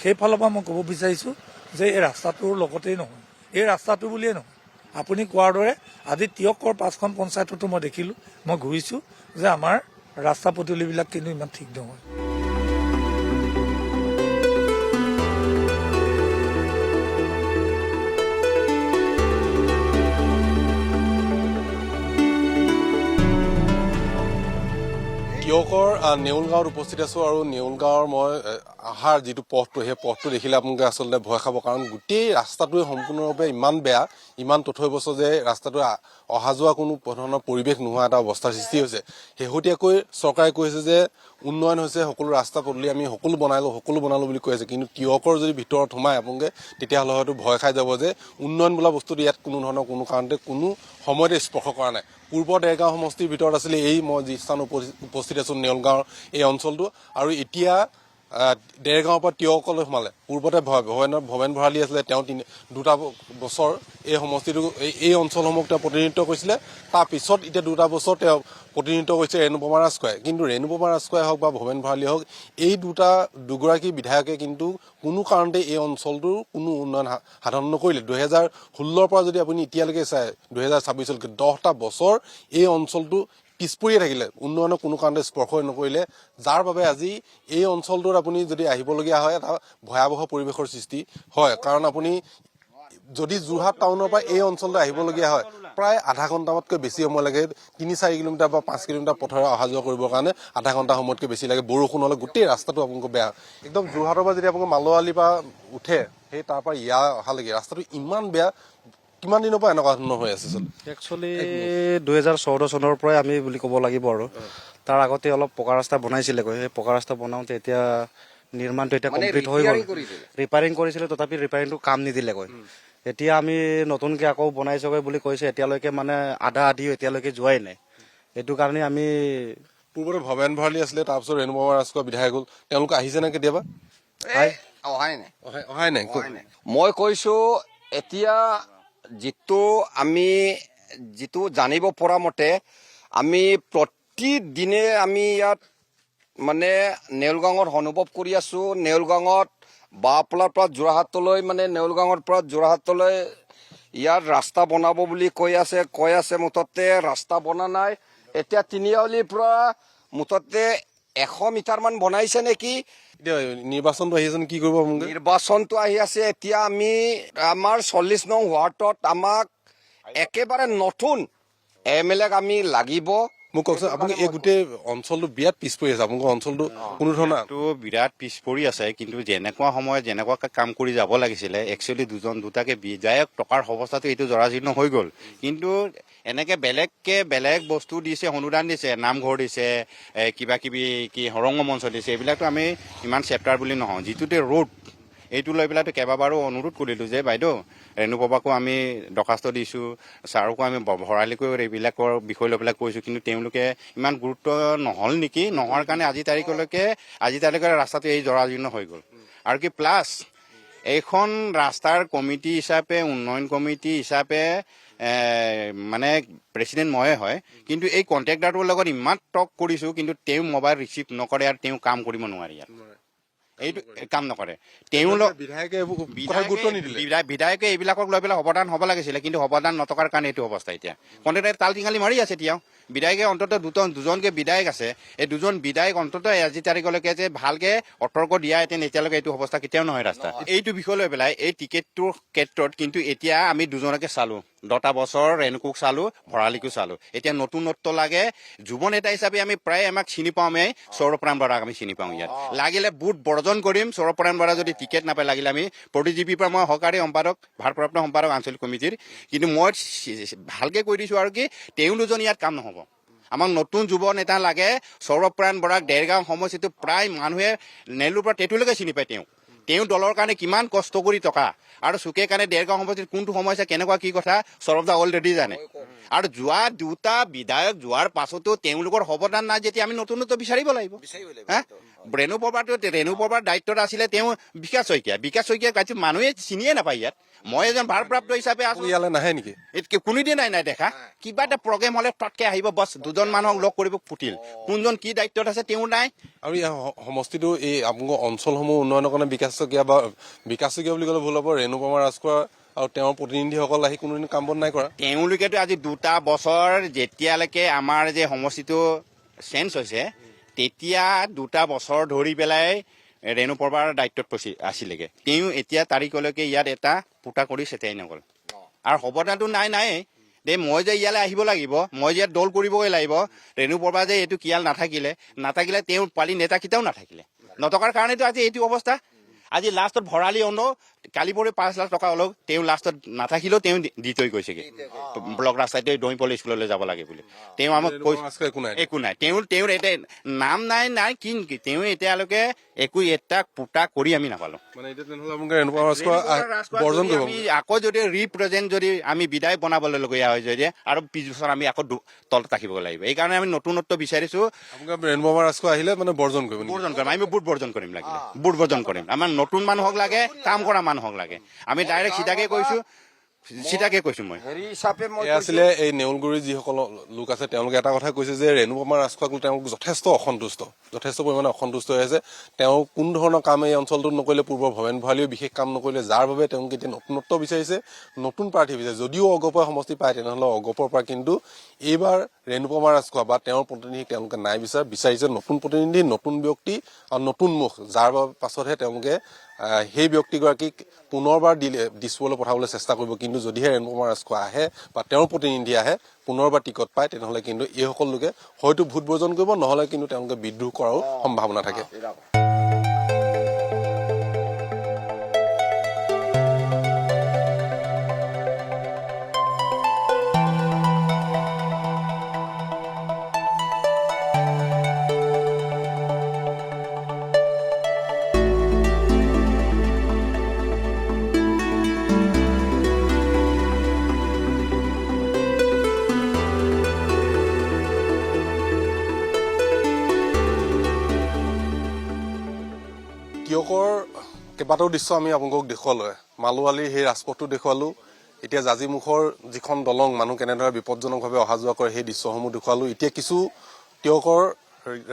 I: সেইফালৰ পৰা মই ক'ব বিচাৰিছোঁ যে এই ৰাস্তাটোৰ লগতেই নহয়, এই ৰাস্তাটো বুলিয়েই নহয়, আপুনি কোৱাৰ দৰে আজি টিয়কৰ 5খন পঞ্চায়ততো মই দেখিলোঁ, মই ঘূৰিছোঁ যে আমাৰ ৰাস্তা পদূলিবিলাক কিন্তু ইমান ঠিক নহয়।
A: টিয়কৰ নেউল গাঁৱত উপস্থিত আছোঁ, আৰু নেউল গাঁৱৰ মই অহাৰ যিটো পথটো, সেই পথটো দেখিলে আপোনালোকে আচলতে ভয় খাব, কাৰণ গোটেই ৰাস্তাটোৱে সম্পূৰ্ণৰূপে ইমান বেয়া, ইমান তথৈবচ যে ৰাস্তাটো অহা যোৱা কোনো ধৰণৰ পৰিৱেশ নোহোৱা এটা অৱস্থাৰ সৃষ্টি হৈছে। শেহতীয়াকৈ চৰকাৰে কৈছে যে উন্নয়ন হৈছে, সকলো ৰাস্তা পদূলি আমি সকলো বনালোঁ বুলি কৈ আছে, কিন্তু টিয়কৰ যদি ভিতৰত সোমায় আপোনালোকে তেতিয়াহ'লে হয়তো ভয় খাই যাব যে উন্নয়ন বোলা বস্তুটো ইয়াত কোনো ধৰণৰ কোনো কাৰণতে কোনো সময়তে স্পৰ্শ কৰা নাই। পূৰ্বৰ দেৰগাঁও সমষ্টিৰ ভিতৰত আছিলে এই মই যি স্থান উপস্থিত আছোঁ নেউল গাঁৱৰ এই অঞ্চলটো, আৰু এতিয়া দেৰগাঁৱৰ পৰা টিয়কলৈ সোমালে। পূৰ্বতে ভৱেন ভঁৰালী আছিলে, তেওঁ 2টা বছৰ এই সমষ্টিটো এই অঞ্চলসমূহক তেওঁ প্ৰতিনিধিত্ব কৰিছিলে। তাৰপিছত এতিয়া 2টা বছৰ তেওঁ প্ৰতিনিধিত্ব কৰিছে ৰেণুপমা ৰাজখোৱাই। কিন্তু ৰেণুপমা ৰাজখোৱাই হওক বা ভৱেন ভঁৰালীয়ে হওক, এই দুগৰাকী বিধায়কে কিন্তু কোনো কাৰণতে এই অঞ্চলটোৰ কোনো উন্নয়ন সাধন নকৰিলে। 2016ৰ পৰা যদি আপুনি এতিয়ালৈকে চায় 2026লৈকে 10টা বছৰ এই অঞ্চলটো পিছ পৰিয়ে থাকিলে, উন্নয়নৰ কোনো কাৰণতে স্পৰ্শ নকৰিলে, যাৰ বাবে আজি এই অঞ্চলটোত আপুনি যদি আহিবলগীয়া হয় এটা ভয়াৱহ পৰিৱেশৰ সৃষ্টি হয়। কাৰণ আপুনি যদি যোৰহাট টাউনৰ পৰা এই অঞ্চলটো আহিবলগীয়া হয় প্ৰায় আধা ঘণ্টাতকৈ বেছি সময় লাগে। 3-4 কিলোমিটাৰ বা 5 কিলোমিটাৰ পথেৰে অহা যোৱা কৰিবৰ কাৰণে আধা ঘণ্টা সময়তকৈ বেছি লাগে। বৰষুণ হ'লে গোটেই ৰাস্তাটো আপোনালোকৰ বেয়া। একদম যোৰহাটৰ পৰা যদি আপোনালোকে মালোৱালিৰ পৰা উঠে, সেই তাৰ পৰা ইয়াৰ অহালৈকে ৰাস্তাটো ইমান বেয়া। কিমান দিনৰ পৰা এনেকুৱা ধৰণৰ হৈ আছে?
J: একচুৱেলি 2014 চনৰ পৰাই আমি বুলি ক'ব লাগিব, আৰু তাৰ আগতে অলপ পকা ৰাস্তা বনাইছিলেগৈ। সেই পকা ৰাস্তা বনাওঁতে এতিয়া নিৰ্মাণটো এতিয়া কমপ্লিট হৈ গ'ল, ৰিপেয়াৰিং কৰিছিলে, তথাপি ৰিপেয়াৰিংটো কাম নিদিলেগৈ। এতিয়া আমি নতুনকৈ আকৌ বনাইছোগৈ বুলি কৈছে, এতিয়ালৈকে মানে আধা আধিও এতিয়ালৈকে যোৱাই নাই। সেইটো কাৰণে আমি
A: পূৰ্বতে ভৱেন ভঁৰালী আছিলে, তাৰপিছত ৰেণুপমা ৰাজখোৱা বিধায়ক হ'ল, তেওঁলোক আহিছে নে কেতিয়াবা? অহাই নাই।
K: মই কৈছো এতিয়া যিটো জানিব পৰা মতে আমি প্ৰতিদিনে আমি ইয়াত মানে নেউলগাঁৱত অনুভৱ কৰি আছো। নেউলগাঁৱত বাঁহপলাৰ পৰা যোৰহাটলৈ, মানে নেউলগাঁৱৰ পৰা যোৰহাটলৈ ইয়াত ৰাস্তা বনাব বুলি কৈ আছে মুঠতে ৰাস্তা বনা নাই। এতিয়া তিনিআলিৰ পৰা মুঠতে 100 মিটাৰমান বনাইছে নেকি।
A: এতিয়া নিৰ্বাচনটো আহি আছে, কি কৰিব?
K: নিৰ্বাচনটো আহি আছে, এতিয়া আমাৰ 40 নং ৱাৰ্ডত আমাক একেবাৰে নতুন MLA আমি লাগিব।
A: মোক কওকচোন, আপুনি এই গোটেই অঞ্চলটো বিৰাট পিছ পৰি আছে, আপোনালোকৰ অঞ্চলটো কোনো ধৰণৰ
L: বিৰাট পিছ পৰি আছে। কিন্তু যেনেকুৱা সময়ত যেনেকুৱাকে কাম কৰি যাব লাগিছিলে, একচুৱেলি দুটাকে বিধায়ক টকাৰ অৱস্থাটো এইটো জৰাজীৰ্ণ হৈ গ'ল। কিন্তু এনেকে বেলেগ বস্তু দিছে, অনুদান দিছে, নামঘৰ দিছে, কিবা কিবি কি সৰংগ মঞ্চ দিছে, এইবিলাকতো আমি ইমান চেপ্টাৰ বুলি নহয়। যিটোতে ৰোড এইটো লৈ পেলাইতো কেইবাবাৰো অনুৰোধ কৰিলোঁ যে বাইদেউ ৰেণুপবাকো আমি দৰখাস্ত দিছোঁ, ছাৰকো আমি ভৰালিকৈ এইবিলাকৰ বিষয় লৈ পেলাই কৈছোঁ, কিন্তু তেওঁলোকে ইমান গুৰুত্ব নহ'ল নেকি, নোহোৱাৰ কাৰণে আজি তাৰিখলৈকে ৰাস্তাটো এই জৰাজীৰ্ণ হৈ গ'ল। আৰু কি প্লাছ এইখন ৰাস্তাৰ কমিটি হিচাপে, উন্নয়ন কমিটি হিচাপে মানে প্ৰেচিডেণ্ট ময়ে হয়, কিন্তু এই কণ্ট্ৰেক্টাৰটোৰ লগত ইমান টক কৰিছোঁ, কিন্তু তেওঁ মোবাইল ৰিচিভ নকৰে আৰু তেওঁ কাম কৰিব নোৱাৰে ইয়াত, এইটো কাম নকৰে। বিধায়কে এইবিলাকক লৈ পেলাই অৱদান হ'ব লাগিছিলে, কিন্তু অৱদান নথকাৰ কাৰণে এইটো অৱস্থা। এতিয়া কণ্ট্ৰেক্টাৰে তাল টিঙালি মাৰি আছে। এতিয়াও বিধায়কে অন্ততঃ দুজনকে বিধায়ক আছে, এই দুজন বিধায়ক অন্ততঃ আজি তাৰিখলৈকে যে ভালকে অতৰ্ক দিয়াহেঁতেন, এতিয়ালৈকে এইটো অৱস্থা কেতিয়াও নহয় ৰাস্তা। এইটো বিষয় লৈ পেলাই এই টিকেটটোৰ ক্ষেত্ৰত কিন্তু এতিয়া আমি দুজনকে চালোঁ, 10টা বছৰ ৰেণুকুক চালোঁ, ভৰালিকো চালোঁ। এতিয়া নতুনত্ব লাগে। যুৱ নেতা হিচাপে আমি প্ৰায় আমাক চিনি পাওঁ, আমি সৌৰভৰাম বৰাক আমি চিনি পাওঁ। ইয়াত লাগিলে বুট বৰ্জন কৰিম, সৌৰভৰাম বৰা যদি টিকেট নাপায়, লাগিলে আমি প্ৰতিজীৱীৰ পৰা মই সহকাৰী সম্পাদক, ভাৰপ্ৰাপ্ত সম্পাদক আঞ্চলিক কমিটিৰ, কিন্তু মই ভালকে কৈ দিছোঁ আৰু কি তেওঁ দুজন ইয়াত কাম নহ'ব। আমাক নতুন যুৱ নেতা লাগে। সৌৰভৰাম বৰাক দেৰগাঁও সমষ্টিটো প্ৰায় মানুহে নেলুৰ পৰা তেতুলৈকে চিনি পায়। তেওঁ দলৰ কাৰণে কিমান কষ্ট কৰি টকা আৰু চুকে কাৰণে দেৰগাঁও সমষ্টিত কোনটো সমস্যা, কেনেকুৱা কি কথা সৌৰভদা অলৰেডি জানে। আৰু যোৱা দুটা বিধায়ক যোৱাৰ পাছতো তেওঁলোকৰ অৱদান নাই যেতিয়া আমি নতুনত্ব বিচাৰিব লাগিব। ৰেণুপবাৰ দায়িত্বত আছিলে তেওঁ বিকাশ শইকীয়া কাইটো মানুহে চিনিয়ে নাপায়। ইয়াত মই এজন ভাৰপ্ৰাপ্ত হিচাপে আছো,
A: ইয়ালৈ নাহে নেকি?
L: কোনোদিন নাই দেখা। কিবা এটা প্ৰগ্ৰেম হ'লে তৎকে আহিব, বছ দুজন মানুহক লগ কৰিব ফুটিল, কোনজন কি দায়িত্বত আছে তেওঁ নাই।
A: আৰু এই সমষ্টিটো এই আপোনালোকৰ অঞ্চলসমূহ উন্নয়নৰ কাৰণে বিকাশ শইকীয়া বুলি ক'লে ভুল হ'ব, ৰেণুপমা ৰাজখোৱা আৰু তেওঁৰ প্ৰতিনিধিসকল আহি কোনোদিন কাম বন নাই কৰা।
L: তেওঁলোকেতো আজি 2টা বছৰ যেতিয়ালৈকে আমাৰ যে সমষ্টিটো চেঞ্জ হৈছে, তেতিয়া 2টা বছৰ ধৰি পেলাই ৰেণুপমাৰ দায়িত্বত আছিলেগে। তেওঁ এতিয়া তাৰিখলৈকে ইয়াত এটা ফুটা কৰি চেটাই নগ'ল, আৰু অৱদানটো নাই। দে মই যে ইয়ালৈ আহিব লাগিব, মই যে ইয়াত দল কৰিবগৈ লাগিব, ৰেণুপমা যে এইটো কিয়াল নাথাকিলে তেওঁৰ পালি নেতা কেইটাও নাথাকিলে, নথকাৰ কাৰণেতো আজি এইটো অৱস্থা। আজি লাষ্টত ভৰালি কালি পৰি 5 লাখ টকা অলপ তেওঁ লাষ্টত নাথাকিলেও তেওঁ দি থৈ গৈছেগে ব্লক ৰাস্তাতে দৈপল স্কুললৈ যাব লাগে বুলি। তেওঁ আমাক একো নাই, তেওঁৰ এতিয়া নাম নাই কি তেওঁ এতিয়ালৈকে একো এটা পুটা কৰি আমি নাপালো। আকৌ যদি ৰিপ্ৰেজেণ্ট যদি আমি বিধায়ক বনাবলগীয়া হয় যদি, আৰু 20 বছৰ আমি আকৌ তলত ৰাখিব লাগিব। এইকাৰণে আমি নতুনত্ব বিচাৰিছো।
A: ৰেণুপমা ৰাজখোৱা আহিলে মানে বৰ্জন কৰিম,
L: আমি বুট বৰ্জন কৰিম, লাগিলে বুট বৰ্জন কৰিম। আমাৰ নতুন মানুহক লাগে, কাম কৰা মানুহক লাগে। আমি ডাইৰেক্ট চিধাকে কৈছো মই
A: আছিলে এই নেউলগুৰিৰ যিসকল লোক আছে, তেওঁলোকে এটা কথা কৈছে যে ৰেণুপমা ৰাজখোৱাক তেওঁলোক যথেষ্ট পৰিমাণে অসন্তুষ্ট হৈ আছে। তেওঁ কোনো ধৰণৰ কাম এই অঞ্চলটোত নকৰিলে, পূৰ্বৰ ভৱেন ভৰালীও বিশেষ কাম নকৰিলে, যাৰ বাবে তেওঁলোকে এতিয়া নতুনত্ব বিচাৰিছে, নতুন প্ৰাৰ্থী বিচাৰিছে। যদিও অগপৰ সমষ্টি পায়, তেনেহ'লে অগপৰ পৰা কিন্তু এইবাৰ ৰেণুপমা ৰাজখোৱা বা তেওঁৰ প্ৰতিনিধি তেওঁলোকে নাই বিচাৰিছে নতুন প্ৰতিনিধি, নতুন ব্যক্তি আৰু নতুন মুখ, যাৰ পাছতহে তেওঁলোকে সেই ব্যক্তিগৰাকীক পুনৰবাৰ দিছপুৰলৈ পঠাবলৈ চেষ্টা কৰিব। কিন্তু যদিহে ৰেণুপমা ৰাজখোৱা আহে বা তেওঁৰ প্ৰতিনিধি আহে, পুনৰবাৰ টিকট পায়, তেনেহ'লে কিন্তু এইসকল লোকে হয়তো ভোট বৰ্জন কৰিব, নহ'লে কিন্তু তেওঁলোকে বিদ্ৰোহ কৰাৰো সম্ভাৱনা থাকে। তিয়কৰ কেইবাটাও দৃশ্য আমি আপোনালোকক দেখুৱালো। মালোৱালীৰ সেই ৰাজপথটো দেখুৱালো। এতিয়া জাজিমুখৰ যিখন দলং, মানুহ কেনেদৰে বিপদজনকভাৱে অহা যোৱা কৰে, সেই দৃশ্যসমূহ দেখুৱালো। এতিয়া কিছু তিয়কৰ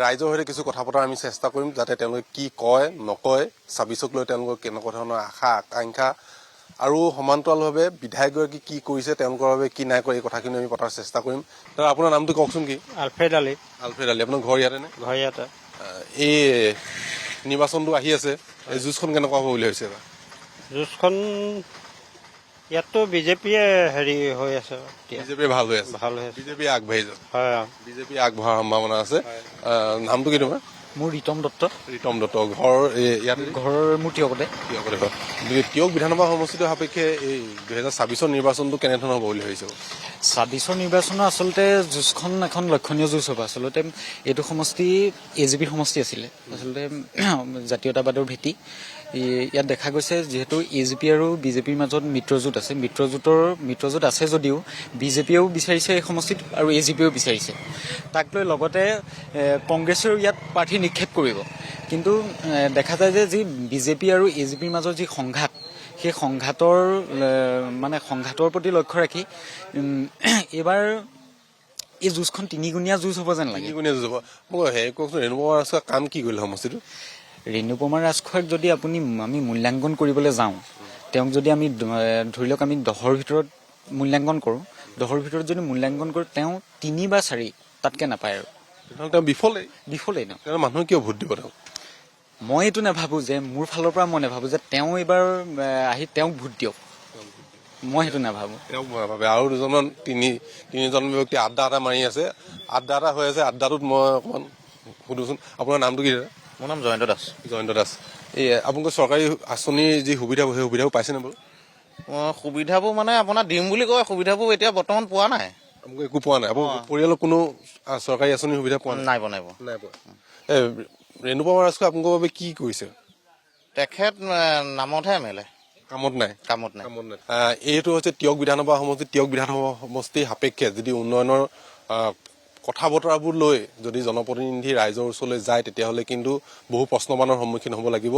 A: ৰাইজৰ সৈতে কিছু কথা পতাৰ আমি চেষ্টা কৰিম, যাতে তেওঁলোকে কি কয় নকয়, 26ক লৈ তেওঁলোকৰ কেনেকুৱা ধৰণৰ আশা আকাংক্ষা আৰু সমান্তৰালভাৱে বিধায়কগৰাকী কি কৰিছে, তেওঁলোকৰ বাবে কি নাই কৰে, এই কথাখিনি আমি পতাৰ চেষ্টা কৰিম। দাদা, আপোনাৰ নামটো কওকচোন কি?
G: আলফ্ৰেড আলী।
A: আপোনাৰ ঘৰ ইয়াতে নে?
G: ঘৰ ইয়াতে।
A: এই নিৰ্বাচনটো আহি আছে, এই যুঁজখন কেনেকুৱা হ'ব বুলি ভাবিছে?
G: যুঁজখন ইয়াততো বিজেপিয়ে হৈ আছে,
A: বিজেপিয়ে ভাল হৈ আছে, বিজেপিয়ে আগবাঢ়িছে। হয়, বিজেপিয়ে আগবঢ়াৰ সম্ভাৱনা আছে। নামটো কি তোমাৰ?
E: মোৰ ৰিতম দত্ত।
A: ঘৰ ইয়াত?
E: ঘৰৰ মোৰ তিয়কতে।
A: তিয়ক বিধানসভা সমষ্টিটোৰ সাপেক্ষে এই 2026 নিৰ্বাচনটো কেনেধৰণৰ হ'ব বুলি ভাবিছে?
M: ছাব্বিছৰ নিৰ্বাচনৰ আচলতে যুঁজখন এখন লক্ষণীয় যুঁজ হ'ব। আচলতে এইটো সমষ্টি AJPৰ সমষ্টি আছিলে, আচলতে জাতীয়তাবাদৰ ভেটি। ইয়াত দেখা গৈছে যিহেতু AJP আৰু BJPৰ মাজত মিত্ৰজোঁট আছে, মিত্ৰজোঁট আছে যদিও BJPয়েও বিচাৰিছে এই সমষ্টিত আৰু AJPয়েও বিচাৰিছে। তাক লৈ লগতে কংগ্ৰেছেও ইয়াত প্ৰাৰ্থী নিক্ষেপ কৰিব। কিন্তু দেখা যায় যে যি BJP আৰু AJPৰ মাজৰ যি সংঘাত, সেই সংঘাতৰ প্ৰতি লক্ষ্য ৰাখি এইবাৰ এই যুঁজখন তিনিগুণীয়া যুঁজ হ'ব যেন লাগে।
A: তিনিগুণীয়া যুঁজ হ'ব। মোক হেৰি কওকচোন, ৰেণুপমা ৰাজখোৱা কাম কি কৰিলে সমষ্টিটো?
M: ৰেণুপমা ৰাজখোৱাক যদি আমি মূল্যাংকন কৰিবলৈ যাওঁ, তেওঁক যদি আমি ধৰি লওক আমি 10ৰ ভিতৰত মূল্যাংকন কৰোঁ, 10ৰ ভিতৰত যদি মূল্যাংকন কৰোঁ তেওঁ 3 বা 4 তাতকৈ নাপায় আৰু।
A: তেনেহ'লে তেওঁ বিফলেই
M: তেওঁ।
A: মানুহে কিয় ভোট দিব তেওঁক?
M: মই এইটো নাভাবোঁ যে, মোৰ ফালৰ পৰা মই নাভাবোঁ যে তেওঁ এইবাৰ আহি তেওঁক ভোট দিয়ক, মই সেইটো নাভাবোঁ।
A: তেওঁক মই নাভাবে। আৰু তিনিজন ব্যক্তি আড্ডা এটা মাৰি আছে, আড্ডা এটা হৈ আছে। আড্ডাটোত মই অকণমান সুধোচোন, আপোনাৰ নামটো কি দাদা?
F: মোৰ নাম জয়ন্ত দাস।
A: জয়ন্ত দাস। এই আপোনালোকৰ চৰকাৰী আঁচনিৰ যি সুবিধাবোৰ, সেই সুবিধাবোৰ পাইছেনে বাৰু?
F: সুবিধাবোৰ মানে আপোনাৰ দিম বুলি কয়, সুবিধাবোৰ এতিয়া বৰ্তমান পোৱা নাই।
A: আপোনালোকে একো পোৱা নাই? আপোনাৰ পৰিয়ালৰ কোনো চৰকাৰী আঁচনিৰ সুবিধা পোৱা নাই?
F: নাই পোৱা।
A: ৰেণুপমা ৰাজখোৱা আপোনালোকৰ বাবে কি কৰিছে?
F: তেখেত নামতহে MLA,
A: কামত নাই।
F: নাই।
A: এইটো হৈছে টিয়ক বিধানসভা সমষ্টি। টিয়ক বিধানসভা সমষ্টিৰ সাপেক্ষে যদি উন্নয়নৰ কথা বতৰাবোৰ লৈ যদি জনপ্ৰতিনিধি ৰাইজৰ ওচৰলৈ যায়, তেতিয়াহ'লে কিন্তু বহু প্ৰশ্নবানৰ সন্মুখীন হ'ব লাগিব।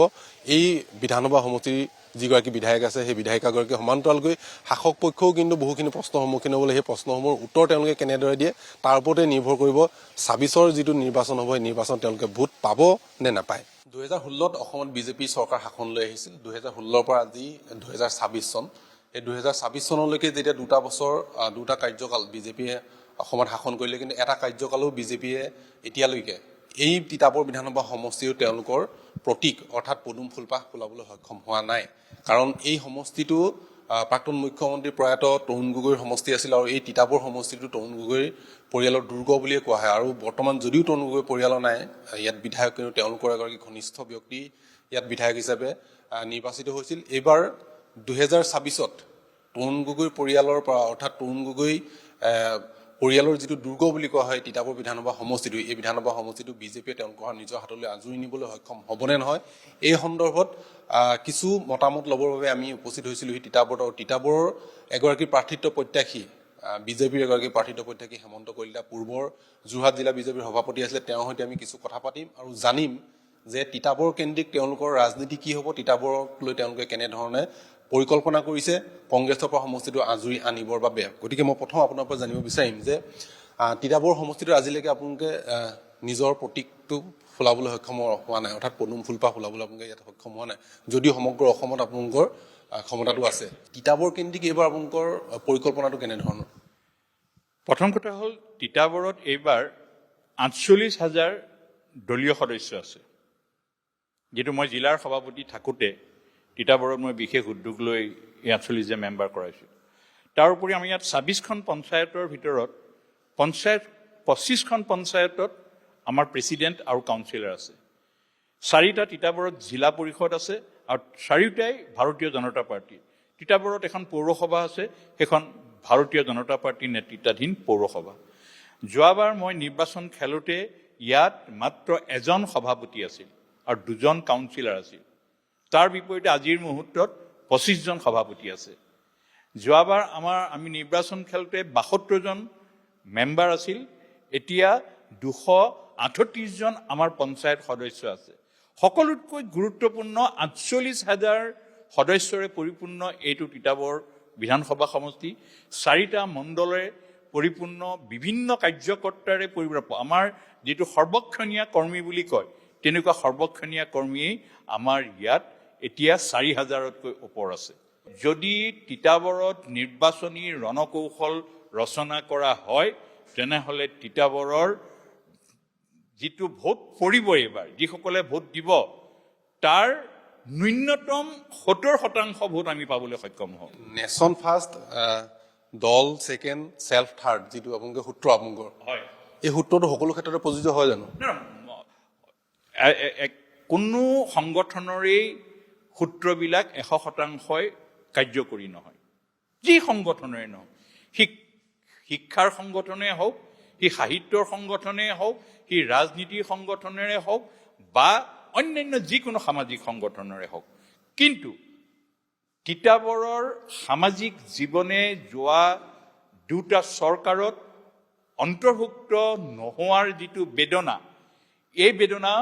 A: এই বিধানসভা সমষ্টিৰ যিগৰাকী বিধায়ক আছে, সেই বিধায়িকাগৰাকী সমান্তৰালকৈ শাসক পক্ষও কিন্তু বহুখিনি প্ৰশ্নৰ সন্মুখীন হ'বলৈ, সেই প্ৰশ্নসমূহৰ উত্তৰ তেওঁলোকে কেনেদৰে দিয়ে তাৰ ওপৰতে নিৰ্ভৰ কৰিব 26ৰ যিটো নিৰ্বাচন হ'ব, সেই নিৰ্বাচনত তেওঁলোকে ভোট পাব নে নাপায়। 2016ত অসমত BJP চৰকাৰ শাসন লৈ আহিছিল। 2016ৰ পৰা আজি 2026 চন। এই 2026 চনলৈকে যেতিয়া 2 বছৰ 2টা কাৰ্যকাল BJPয়ে অসমত শাসন কৰিলে, কিন্তু এটা কাৰ্যকালো BJPয়ে এতিয়ালৈকে এই তিতাবৰ বিধানসভা সমষ্টিও তেওঁলোকৰ প্ৰতীক অৰ্থাৎ পদুম ফুলপাহ ফুলাবলৈ সক্ষম হোৱা নাই। কাৰণ এই সমষ্টিটো প্ৰাক্তন মুখ্যমন্ত্ৰী প্ৰয়াত তৰুণ গগৈৰ সমষ্টি আছিল, আৰু এই তিতাবৰ সমষ্টিটো তৰুণ গগৈৰ পৰিয়ালৰ দুৰ্গ বুলিয়ে কোৱা হয়। আৰু বৰ্তমান যদিও তৰুণ গগৈৰ পৰিয়ালৰ নাই ইয়াত বিধায়ক, কিন্তু তেওঁলোকৰ এগৰাকী ঘনিষ্ঠ ব্যক্তি ইয়াত বিধায়ক হিচাপে নিৰ্বাচিত হৈছিল। এইবাৰ 2026ত তৰুণ গগৈৰ পৰিয়ালৰ পৰা, অৰ্থাৎ তৰুণ গগৈ পৰিয়ালৰ যিটো দুৰ্গ বুলি কোৱা হয় তিতাবৰ বিধানসভা সমষ্টিটো, এই বিধানসভা সমষ্টিটো BJPয়ে তেওঁলোকৰ নিজৰ হাতলৈ আঁজুৰি নিবলৈ সক্ষম হ'বনে নহয়, এই সন্দৰ্ভত কিছু মতামত ল'বৰ বাবে আমি উপস্থিত হৈছিলোঁ সেই তিতাবৰত। আৰু তিতাবৰৰ এগৰাকী প্ৰাৰ্থিত্ব প্ৰত্যাশী, BJPৰ এগৰাকী প্ৰাৰ্থিত্ব প্ৰত্যাশী হেমন্ত কলিতা, পূৰ্বৰ যোৰহাট জিলা BJPৰ সভাপতি আছিলে। তেওঁৰ সৈতে আমি কিছু কথা পাতিম আৰু জানিম যে তিতাবৰ কেন্দ্ৰিক তেওঁলোকৰ ৰাজনীতি কি হ'ব, তিতাবৰক লৈ তেওঁলোকে কেনেধৰণে পৰিকল্পনা কৰিছে কংগ্ৰেছৰ পৰা সমষ্টিটো আঁজুৰি আনিবৰ বাবে। গতিকে মই প্ৰথম আপোনাৰ পৰা জানিব বিচাৰিম যে তিতাবৰ সমষ্টিটো আজিলৈকে আপোনালোকে নিজৰ প্ৰতীকটো ফুলাবলৈ সক্ষম হোৱা নাই, অৰ্থাৎ পদুম ফুলপাহ ফুলাবলৈ আপোনালোকে ইয়াত সক্ষম হোৱা নাই, যদিও সমগ্ৰ অসমত আপোনালোকৰ ক্ষমতাটো আছে। তিতাবৰ কেন্দ্ৰিক এইবাৰ আপোনালোকৰ পৰিকল্পনাটো কেনেধৰণৰ?
N: প্ৰথম কথা হ'ল, তিতাবৰত এইবাৰ 48,000 দলীয় সদস্য আছে। যিটো মই জিলাৰ সভাপতি থাকোঁতে তিতাবৰত মই বিশেষ উদ্যোগ লৈ 48 মেম্বাৰ কৰাইছোঁ। তাৰ উপৰি আমি ইয়াত 26খন পঞ্চায়তৰ ভিতৰত 25খন পঞ্চায়তত আমাৰ প্ৰেচিডেণ্ট আৰু কাউন্সিলৰ আছে। 4টা তিতাবৰত জিলা পৰিষদ আছে আৰু 4টাই ভাৰতীয় জনতা পাৰ্টি। তিতাবৰত এখন পৌৰসভা আছে, সেইখন ভাৰতীয় জনতা পাৰ্টীৰ নেতৃত্বাধীন পৌৰসভা। যোৱাবাৰ মই নিৰ্বাচন খেলোঁতে ইয়াত মাত্ৰ এজন সভাপতি আছিল আৰু 2জন কাউন্সিলৰ আছিল। তাৰ বিপৰীতে আজিৰ মুহূৰ্তত 25জন সভাপতি আছে। যোৱাবাৰ আমি নিৰ্বাচন খেলোঁতে 72জন মেম্বাৰ আছিল, এতিয়া 238জন আমাৰ পঞ্চায়ত সদস্য আছে। সকলোতকৈ গুৰুত্বপূৰ্ণ 48,000 সদস্যৰে পৰিপূৰ্ণ এইটো তিতাবৰ বিধানসভা সমষ্টি। 4টা মণ্ডলেৰে পৰিপূৰ্ণ, বিভিন্ন কাৰ্যকৰ্তাৰে পৰিপূৰ্ণ। আমাৰ যিটো সৰ্বক্ষণীয়া কৰ্মী বুলি কয়, তেনেকুৱা সৰ্বক্ষণীয়া কৰ্মীয়েই আমাৰ ইয়াত এতিয়া 4,000তকৈ ওপৰ আছে। যদি তিতাবৰত নিৰ্বাচনী ৰণকৌশল ৰচনা কৰা হয়, তেনেহ'লে তিতাবৰৰ যিটো ভোট পৰিব এইবাৰ, যিসকলে ভোট দিব, তাৰ ন্যূনতম 70% ভোট আমি পাবলৈ সক্ষম হওঁ।
A: নেশ্যন ফাৰ্ষ্ট, দল ছেকেণ্ড, ছেল্ফ থাৰ্ড, যিটো আপোনালোকে সূত্ৰ আপোনালোকৰ,
N: হয়,
A: এই সূত্ৰটো সকলো ক্ষেত্ৰতে প্ৰযোজ্য হয় জানো?
N: কোনো সংগঠনৰেই সূত্ৰবিলাক 100% কাৰ্যকৰী নহয়, যি সংগঠনৰে নহয়। শিক্ষাৰ সংগঠনেই হওক, সি সাহিত্যৰ সংগঠনেই হওক, সি ৰাজনীতিৰ সংগঠনেৰে হওক বা অন্যান্য যিকোনো সামাজিক সংগঠনৰে হওক। কিন্তু তিতাবৰৰ সামাজিক জীৱনে যোৱা দুটা চৰকাৰত অন্তৰ্ভুক্ত নোহোৱাৰ যিটো বেদনা, এই বেদনা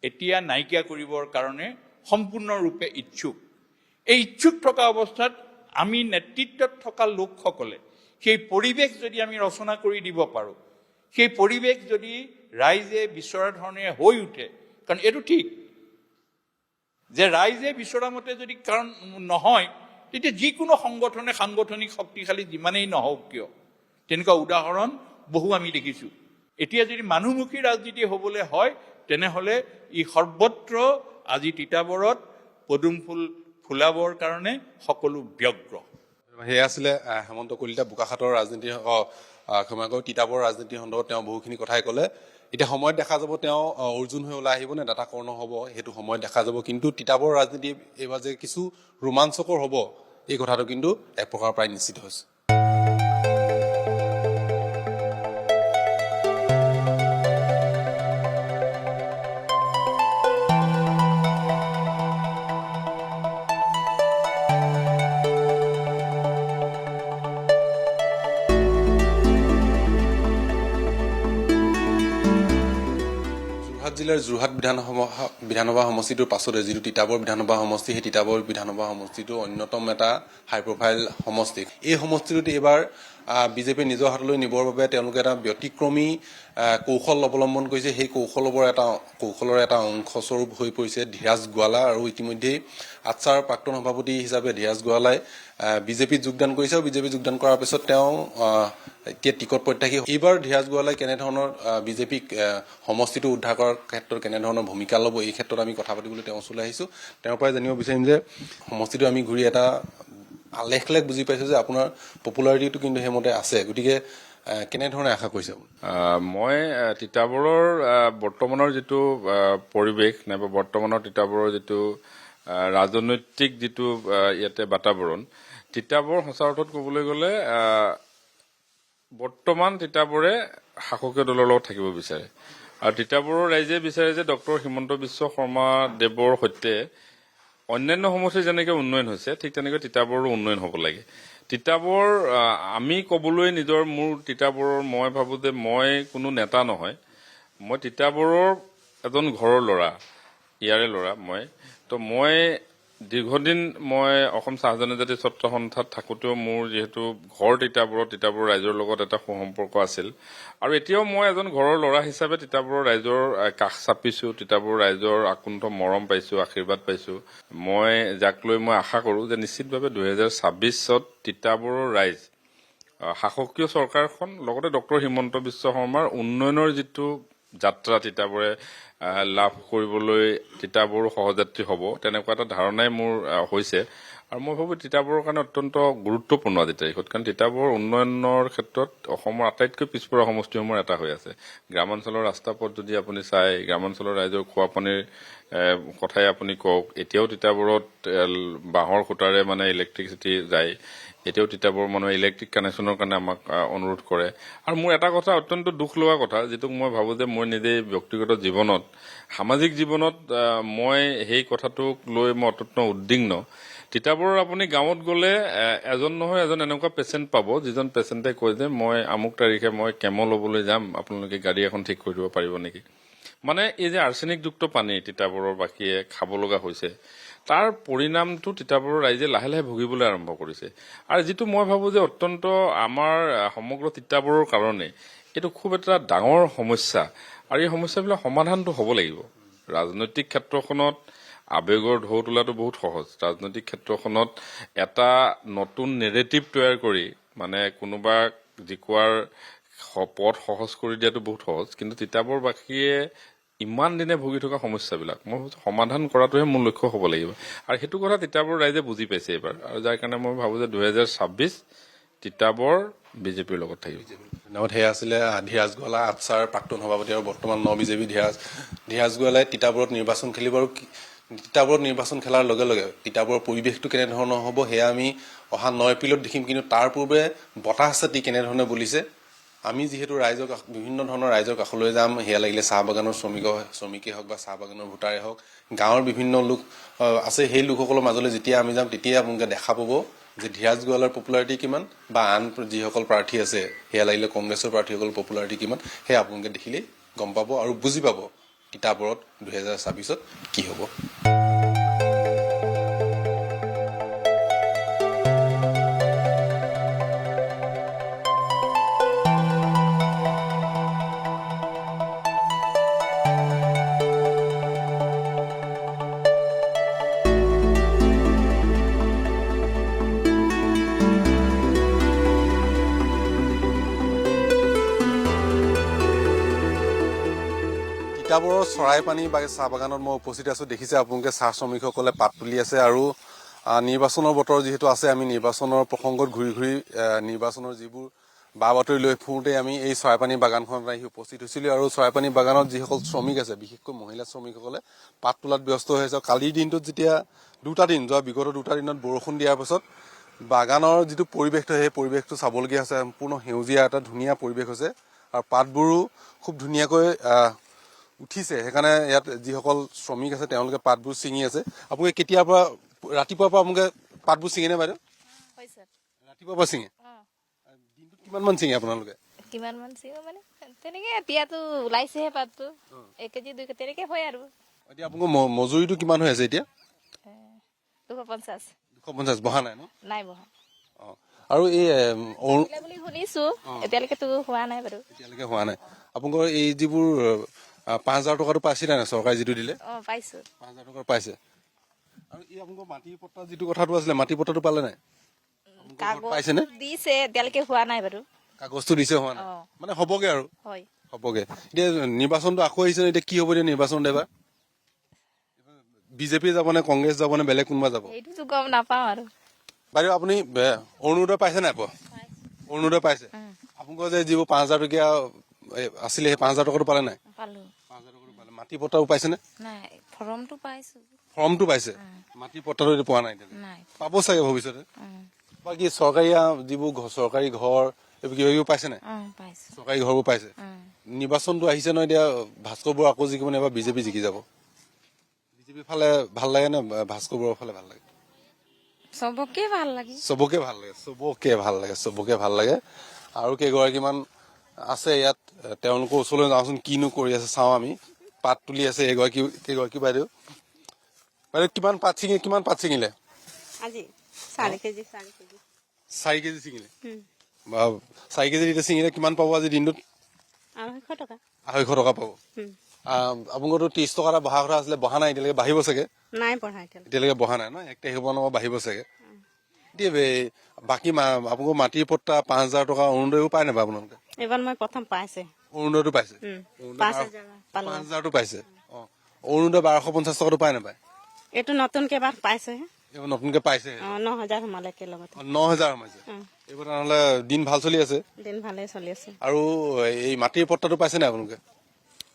N: এতিয়া নাইকিয়া কৰিবৰ কাৰণে সম্পূৰ্ণৰূপে ইচ্ছুক। এই ইচ্ছুক থকা অৱস্থাত আমি নেতৃত্বত থকা লোকসকলে সেই পৰিৱেশ যদি আমি ৰচনা কৰি দিব পাৰোঁ, সেই পৰিৱেশ যদি ৰাইজে বিচৰা ধৰণে হৈ উঠে, কাৰণ এইটো ঠিক যে ৰাইজে বিচৰা মতে যদি কাৰণ নহয়, তেতিয়া যিকোনো সংগঠনে সাংগঠনিক শক্তিশালী যিমানেই নহওক কিয়, তেনেকুৱা উদাহৰণ বহু আমি দেখিছোঁ। এতিয়া যদি মানুহমুখী ৰাজনীতি হ'বলৈ হয়, তেনেহ'লে ই সৰ্বত্ৰ আজি তিতাবৰত পদুম ফুল ফুলাবৰ কাৰণে সকলো ব্যগ্ৰ।
A: সেয়া আছিলে হেমন্ত কলিতা বোকাখাতৰ ৰাজনীতি ক্ষমা কৰি তিতাবৰৰ ৰাজনীতিৰ সন্দৰ্ভত তেওঁ বহুখিনি কথাই ক'লে। এতিয়া সময়ত দেখা যাব তেওঁ অৰ্জুন হৈ ওলাই আহিব নে দাতা কৰ্ণ হ'ব, সেইটো সময়ত দেখা যাব। কিন্তু তিতাবৰৰ ৰাজনীতি এইবাৰ যে কিছু ৰোমাঞ্চকৰ হ'ব, এই কথাটো কিন্তু এক প্ৰকাৰ প্ৰায় নিশ্চিত হৈছে। জিলাৰ যোৰহাট বিধানসভা সমষ্টিটোৰ পাছতে যিটো তিতাবৰ বিধানসভা সমষ্টি, সেই তিতাবৰ বিধানসভা সমষ্টিটো অন্যতম এটা হাই প্ৰফাইল সমষ্টি। এই সমষ্টিটোত এইবাৰ বিজেপিয়ে নিজৰ হাতলৈ নিবৰ বাবে তেওঁলোকে এটা ব্যতিক্ৰমী কৌশল অৱলম্বন কৰিছে। সেই কৌশলৰ এটা অংশস্বৰূপ হৈ পৰিছে ধীৰাজ গোৱালা, আৰু ইতিমধ্যেই আটছাৰ প্ৰাক্তন সভাপতি হিচাপে ধীৰাজ গোৱালাই বিজেপিত যোগদান কৰিছে। আৰু বিজেপিত যোগদান কৰাৰ পিছত তেওঁ এতিয়া টিকট প্ৰত্যাশী। এইবাৰ ধীৰাজ গোৱালাই কেনেধৰণৰ বিজেপিক সমষ্টিটো উদ্ধাৰ কৰাৰ ক্ষেত্ৰত কেনেধৰণৰ ভূমিকা ল'ব, এই ক্ষেত্ৰত আমি কথা পাতিবলৈ তেওঁৰ ওচৰলৈ আহিছোঁ। তেওঁৰ পৰাই জানিব বিচাৰিম যে সমষ্টিটো আমি ঘূৰি এটা লেখ বুজি পাইছোঁ যে আপোনাৰ পপুলাৰিটিটো কিন্তু সেইমতে আছে, গতিকে কেনেধৰণে আশা কৰিছে?
H: মই তিতাবৰৰ বৰ্তমানৰ যিটো পৰিৱেশ নাইবা বৰ্তমানৰ তিতাবৰৰ যিটো ৰাজনৈতিক যিটো ইয়াতে বাতাবৰণ, তিতাবৰ সঁচা অৰ্থত ক'বলৈ গ'লে বৰ্তমান তিতাবৰে শাসকীয় দলৰ লগত থাকিব বিচাৰে। আৰু তিতাবৰৰ ৰাইজে বিচাৰে যে ডক্টৰ হিমন্ত বিশ্ব শৰ্মা দেৱৰ সৈতে অন্যান্য সমষ্টিৰ যেনেকৈ উন্নয়ন হৈছে, ঠিক তেনেকৈ তিতাবৰো উন্নয়ন হ'ব লাগে। তিতাবৰ আমি ক'বলৈ মোৰ তিতাবৰৰ মই ভাবোঁ যে মই কোনো নেতা নহয়, মই তিতাবৰৰ এজন ঘৰৰ ল'ৰা, ইয়াৰে ল'ৰা মই দীৰ্ঘদিন অসম চাহ জনজাতি ছাত্ৰ সন্থাত থাকোঁতেও মোৰ যিহেতু ঘৰ তিতাবৰ ৰাইজৰ লগত এটা সুসম্পৰ্ক আছিল। আৰু এতিয়াও মই এজন ঘৰৰ ল'ৰা হিচাপে তিতাবৰৰ ৰাইজৰ কাষ চাপিছোঁ, তিতাবৰৰ ৰাইজৰ আকুণ্ঠ মৰম পাইছোঁ, আশীৰ্বাদ পাইছোঁ। যাক লৈ মই আশা কৰোঁ যে নিশ্চিতভাৱে 2026ত তিতাবৰৰ ৰাইজ শাসকীয় চৰকাৰখন লগতে ডক্টৰ হিমন্ত বিশ্ব শৰ্মাৰ উন্নয়নৰ যিটো যাত্ৰা তিতাবৰে লাভ কৰিবলৈ তিতাবৰো সহযাত্ৰী হ'ব, তেনেকুৱা এটা ধাৰণাই মোৰ হৈছে। আৰু মই ভাবোঁ তিতাবৰৰ কাৰণে অত্যন্ত গুৰুত্বপূৰ্ণ আজি তাৰিখত, কাৰণ তিতাবৰৰ উন্নয়নৰ ক্ষেত্ৰত অসমৰ আটাইতকৈ পিছপৰা সমষ্টিসমূহৰ এটা হৈ আছে। গ্ৰামাঞ্চলৰ ৰাস্তা পথ যদি আপুনি চাই, গ্ৰামাঞ্চলৰ ৰাইজৰ খোৱা পানীৰ কথাই আপুনি কওক, এতিয়াও তিতাবৰত বাঁহৰ খুঁটাৰে ইলেক্ট্ৰিচিটি যায়। এতিয়াও তিতাবৰ মানুহে ইলেক্ট্ৰিক কানেকশ্যনৰ কাৰণে আমাক অনুৰোধ কৰে। আৰু মোৰ এটা কথা অত্যন্ত দুখ লগা কথা, যিটোক মই ভাবোঁ যে মই নিজেই ব্যক্তিগত জীৱনত, সামাজিক জীৱনত মই সেই কথাটোক লৈ মই অত্যন্ত উদ্বিগ্ন। তিতাবৰৰ আপুনি গাঁৱত গ'লে এজন নহয় এজন এনেকুৱা পেচেণ্ট পাব, যিজন পেচেণ্টে কয় যে মই আমুক তাৰিখে মই কেমো ল'বলৈ যাম, আপোনালোকে গাড়ী এখন ঠিক কৰি দিব পাৰিব নেকি? এই যে আৰ্ছেনিকযুক্ত পানী তিতাবৰৰ বাকীয়ে খাব লগা হৈছে, তাৰ পৰিণামটো তিতাবৰৰ ৰাইজে লাহে লাহে ভুগিবলৈ আৰম্ভ কৰিছে। আৰু যিটো মই ভাবোঁ যে অত্যন্ত আমাৰ সমগ্ৰ তিতাবৰৰ কাৰণে এইটো খুব এটা ডাঙৰ সমস্যা, আৰু এই সমস্যাবিলাক সমাধানটো হ'ব লাগিব। ৰাজনৈতিক ক্ষেত্ৰখনত আৱেগৰ ঢৌ তোলাটো বহুত সহজ, ৰাজনৈতিক ক্ষেত্ৰখনত এটা নতুন নেৰেটিভ তৈয়াৰ কৰি কোনোবাক জিকোৱাৰ পথ সহজ কৰি দিয়াটো বহুত সহজ। কিন্তু তিতাবৰবাসীয়ে ইমান দিনে ভুগি থকা সমস্যাবিলাক মই সমাধান কৰাটোহে মূল লক্ষ্য হ'ব লাগিব, আৰু সেইটো কথা তিতাবৰ ৰাইজে বুজি পাইছে এইবাৰ। আৰু যাৰ কাৰণে মই ভাবোঁ যে 2026 তিতাবৰ বিজেপিৰ লগত থাকিব।
A: ধন্যবাদ। সেয়া আছিলে ধীৰাজ গোৱালা, আটছাৰ প্ৰাক্তন সভাপতি আৰু বৰ্তমান বিজেপি ধীৰাজ গোৱালাই তিতাবৰত নিৰ্বাচন খেলিব। আৰু তিতাবৰত নিৰ্বাচন খেলাৰ লগে লগে তিতাবৰৰ পৰিৱেশটো কেনেধৰণৰ হ'ব সেয়া আমি অহা 9 এপ্ৰিলত দেখিম। কিন্তু তাৰ পূৰ্বে বতাহ ছাতি কেনেধৰণে বলিছে আমি যিহেতু ৰাইজৰ বিভিন্ন ধৰণৰ ৰাইজৰ কাষলৈ যাম, সেয়া লাগিলে চাহ বাগানৰ শ্ৰমিকেই হওক বা চাহ বাগানৰ ভোটাৰেই হওক, গাঁৱৰ বিভিন্ন লোক আছে, সেই লোকসকলৰ মাজলৈ যেতিয়া আমি যাম তেতিয়া আপোনালোকে দেখা পাব যে ধীৰাজ গোৱালাৰ পপুলাৰিটি কিমান বা আন যিসকল প্ৰাৰ্থী আছে, সেয়া লাগিলে কংগ্ৰেছৰ প্ৰাৰ্থীসকলৰ পপুলাৰিটি কিমান, সেয়া আপোনালোকে দেখিলেই গম পাব আৰু বুজি পাব তিতাবৰত 2024ত কি হ'ব। তিতাবৰৰ চৰাইপানী চাহ বাগানত মই উপস্থিত আছো। দেখিছে আপোনালোকে চাহ শ্ৰমিকসকলে পাত তুলি আছে আৰু নিৰ্বাচনৰ বতৰ যিহেতু আছে, আমি নিৰ্বাচনৰ প্ৰসংগত ঘূৰি ঘূৰি নিৰ্বাচনৰ যিবোৰ বা বাতৰি লৈ ফুৰোঁতে আমি এই চৰাইপানী বাগানখনত আহি উপস্থিত হৈছিলোঁ আৰু চৰাইপানী বাগানত যিসকল শ্ৰমিক আছে, বিশেষকৈ মহিলা শ্ৰমিকসকলে পাত তোলাত ব্যস্ত হৈ আছে। কালিৰ দিনটোত যেতিয়া বিগত দুটা দিনত বৰষুণ দিয়াৰ পাছত বাগানৰ যিটো পৰিৱেশটো, সেই পৰিৱেশটো চাবলগীয়া হৈছে। সম্পূৰ্ণ সেউজীয়া এটা ধুনীয়া পৰিৱেশ হৈছে আৰু পাতবোৰো খুব ধুনীয়াকৈ উঠিছে। সেইকাৰণে ইয়াত যিসকল শ্ৰমিক আছে তেওঁলোকে পাতবোৰ ছিঙি আছে। আপোনালোকে কেতিয়াৰ পৰা, ৰাতিপুৱাৰ পৰা আপোনালোকে পাতবোৰ ছিঙেনে বাইদেউ? ৰাতিপুৱাৰ পৰা ছিঙে? দিনটোত কিমান মান ছিঙে আপোনালোকে?
O: কিমান মান ছিঙো মানে তেনেকে এতিয়াতো ওলাইছেহে পাতটো, 1 কেজি 2 কেজি তেনেকে হয় আৰু।
A: এতিয়া আপোনালোকৰ মজুৰিটো কিমান হৈ আছে এতিয়া?
O: 250
A: বহা নাই ন?
O: নাই বহা।
A: আৰু এই
O: বুলি শুনিছো, এতিয়ালৈকেতো হোৱা নাই বাৰু।
A: এতিয়ালৈকে হোৱা নাই। আপোনালোকৰ এই যিবোৰ 5,000 টকাটো পাইছিলে নাই চৰকাৰে যিটো দিলে?
O: পাইছো।
A: 5,000 টকা পাইছে। আৰু এই আপোনালোকৰ মাটি পট্টা যিটো কথাটো আছিলে, মাটি পট্টাটো পালে নাই? পাইছেনে?
O: দিছে, এতিয়ালৈকে হোৱা নাই বাৰু।
A: কাগজটো দিছে, হোৱা নাই মানে হ'বগে আৰু?
O: হয়,
A: হ'বগে। এতিয়া নিৰ্বাচনটো আকৌ আহিছে, এতিয়া কি হ'ব এতিয়া নিৰ্বাচন এবাৰ? বিজেপি যাব নে কংগ্ৰেছ যাব নে বেলেগ কোনোবা যাব?
O: এইটোতো গম নাপাওঁ আৰু।
A: বাইদেউ আপুনি অৰুণোদয় পাইছে নাই পোৱা? অৰুণোদয় পাইছে? আপোনালোকৰ যে যিবোৰ 5,000 টকীয়া আছিলে, সেই 5,000 টকাটো পালে নাই?
O: পালো।
A: 5,000 টকাটো পালে। মাটি পট্টাও পাইছেনে?
O: নাই, ফৰ্মটো পাইছো।
A: ফৰ্মটো পাইছে, মাটি পট্টাটো এতিয়া পোৱা নাই?
O: নাই,
A: পাব চাগে ভৱিষ্যতে। বাকী চৰকাৰী যিবোৰ চৰকাৰী ঘৰ এইবোৰ কিবা কিবি পাইছে নাই? চৰকাৰী ঘৰবোৰ পাইছে। নিৰ্বাচনটো আহিছে ন, এতিয়া ভাস্কৰ বৰুৱা আকৌ জিকিব নে এবাৰ বিজেপি জিকি যাব? বিজেপি ফালে ভাল লাগে নে ভাস্কৰ বৰুৱাৰ ফালে ভাল লাগে?
O: চবকে ভাল লাগে।
A: চবকে ভাল লাগে, চবকে ভাল লাগে, চবকে ভাল লাগে। আৰু কেইগৰাকীমান আছে ইয়াত, তেওঁলোকৰ ওচৰলৈ যাওঁচোন, কিনো কৰি আছে চাওঁ আমি। পাত তুলি আছে কেইগৰাকী বাইদেউ। বাইদেউ কিমান পাত ছিঙিলে?
P: আজি 4 কেজি
A: 4 কেজি ছিঙিলে। 4 কেজি এতিয়া ছিঙিলে কিমান পাব আজি দিনটোত?
P: 250 টকা।
A: 250 টকা পাব। আপোনালোকৰতো 30 টকা এটা বহা কথা আছিলে, বহা নাই এতিয়ালৈকে? বাঢ়িব চাগে?
P: নাই বঢ়া
A: এতিয়ালৈকে বহা নাই ন? 1 তাৰিখৰ পৰা বাঢ়িব চাগে। এতিয়া বাকী আপোনালোকৰ মাটিৰ পট্টা 5,000 টকা অৰুণোদয়ো পায় নাপায় আপোনালোকে?
P: এইবাৰ মই প্ৰথম পাইছে।
A: অৰুণোদয়টো পাইছে? 5,000টো পাইছে। অৰুণোদয় 1250 টকাটো পায় নাপায়?
P: এইটো নতুনকে এবাৰ পাইছে।
A: এইবাৰ নতুনকে পাইছে?
P: 9,000 সোমালে একেলগতে।
A: 9,000 সোমাইছে। এইবাৰ তেনেহ'লে দিন ভাল চলি আছে?
P: দিন ভালে চলি আছে।
A: আৰু এই মাটিৰ পট্টাটো পাইছে নাই আপোনালোকে?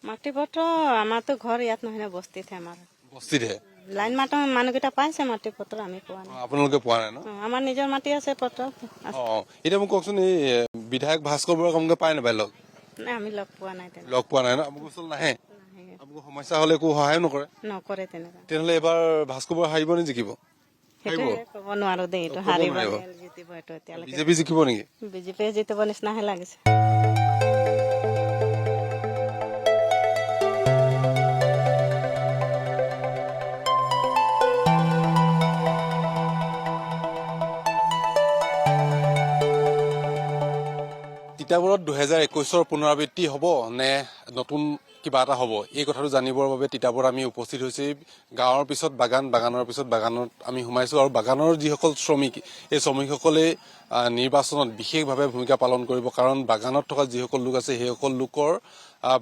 P: মাটি পত্ৰ আমাৰতো ঘৰ ইয়াত নহয় ন, বস্তিতহে আমাৰ।
A: বস্তিতহে?
P: লাইন মাতৰ মানুহকেইটা পাইছে মাটি পত্ৰ, আমি পোৱা নাই।
A: আপোনালোকে পোৱা নাই ন?
P: আমাৰ নিজৰ মাটি আছে, পত্ৰ।
A: এতিয়া মোক কওকচোন, এই বিধায়ক ভাস্কৰ বৰুৱাক আপোনালোকে পায় নাপায় লগ?
P: নাই, আমি লগ পোৱা নাই।
A: লগ পোৱা নাই ন? আপোনালোকৰ ওচৰত নাহে? আপোনালোকৰ সমস্যা হ'লে একো সহায় নকৰে?
P: নকৰে তেনেকুৱা।
A: তেনেহ'লে এবাৰ ভাস্কৰ বৰুৱা হাৰিব নে জিকিব?
P: সেইটোৱে ক'ব নোৱাৰো দেই, এইটো হাৰিব জিতিব এইটো এতিয়ালৈকে।
A: বিজেপি জিকিব নেকি?
P: বিজেপিয়ে জিতিব নিচিনাহে লাগিছে।
A: তিতাবৰত 2021ৰ পুনৰাবৃত্তি হ'ব নে নতুন কিবা এটা হ'ব, এই কথাটো জানিবৰ বাবে তিতাবৰত আমি উপস্থিত হৈছোঁ। গাঁৱৰ পিছত বাগান, বাগানৰ পিছত বাগানত আমি সোমাইছোঁ আৰু বাগানৰ যিসকল শ্ৰমিক, এই শ্ৰমিকসকলে নিৰ্বাচনত বিশেষভাৱে ভূমিকা পালন কৰিব। কাৰণ বাগানত থকা যিসকল লোক আছে, সেইসকল লোকৰ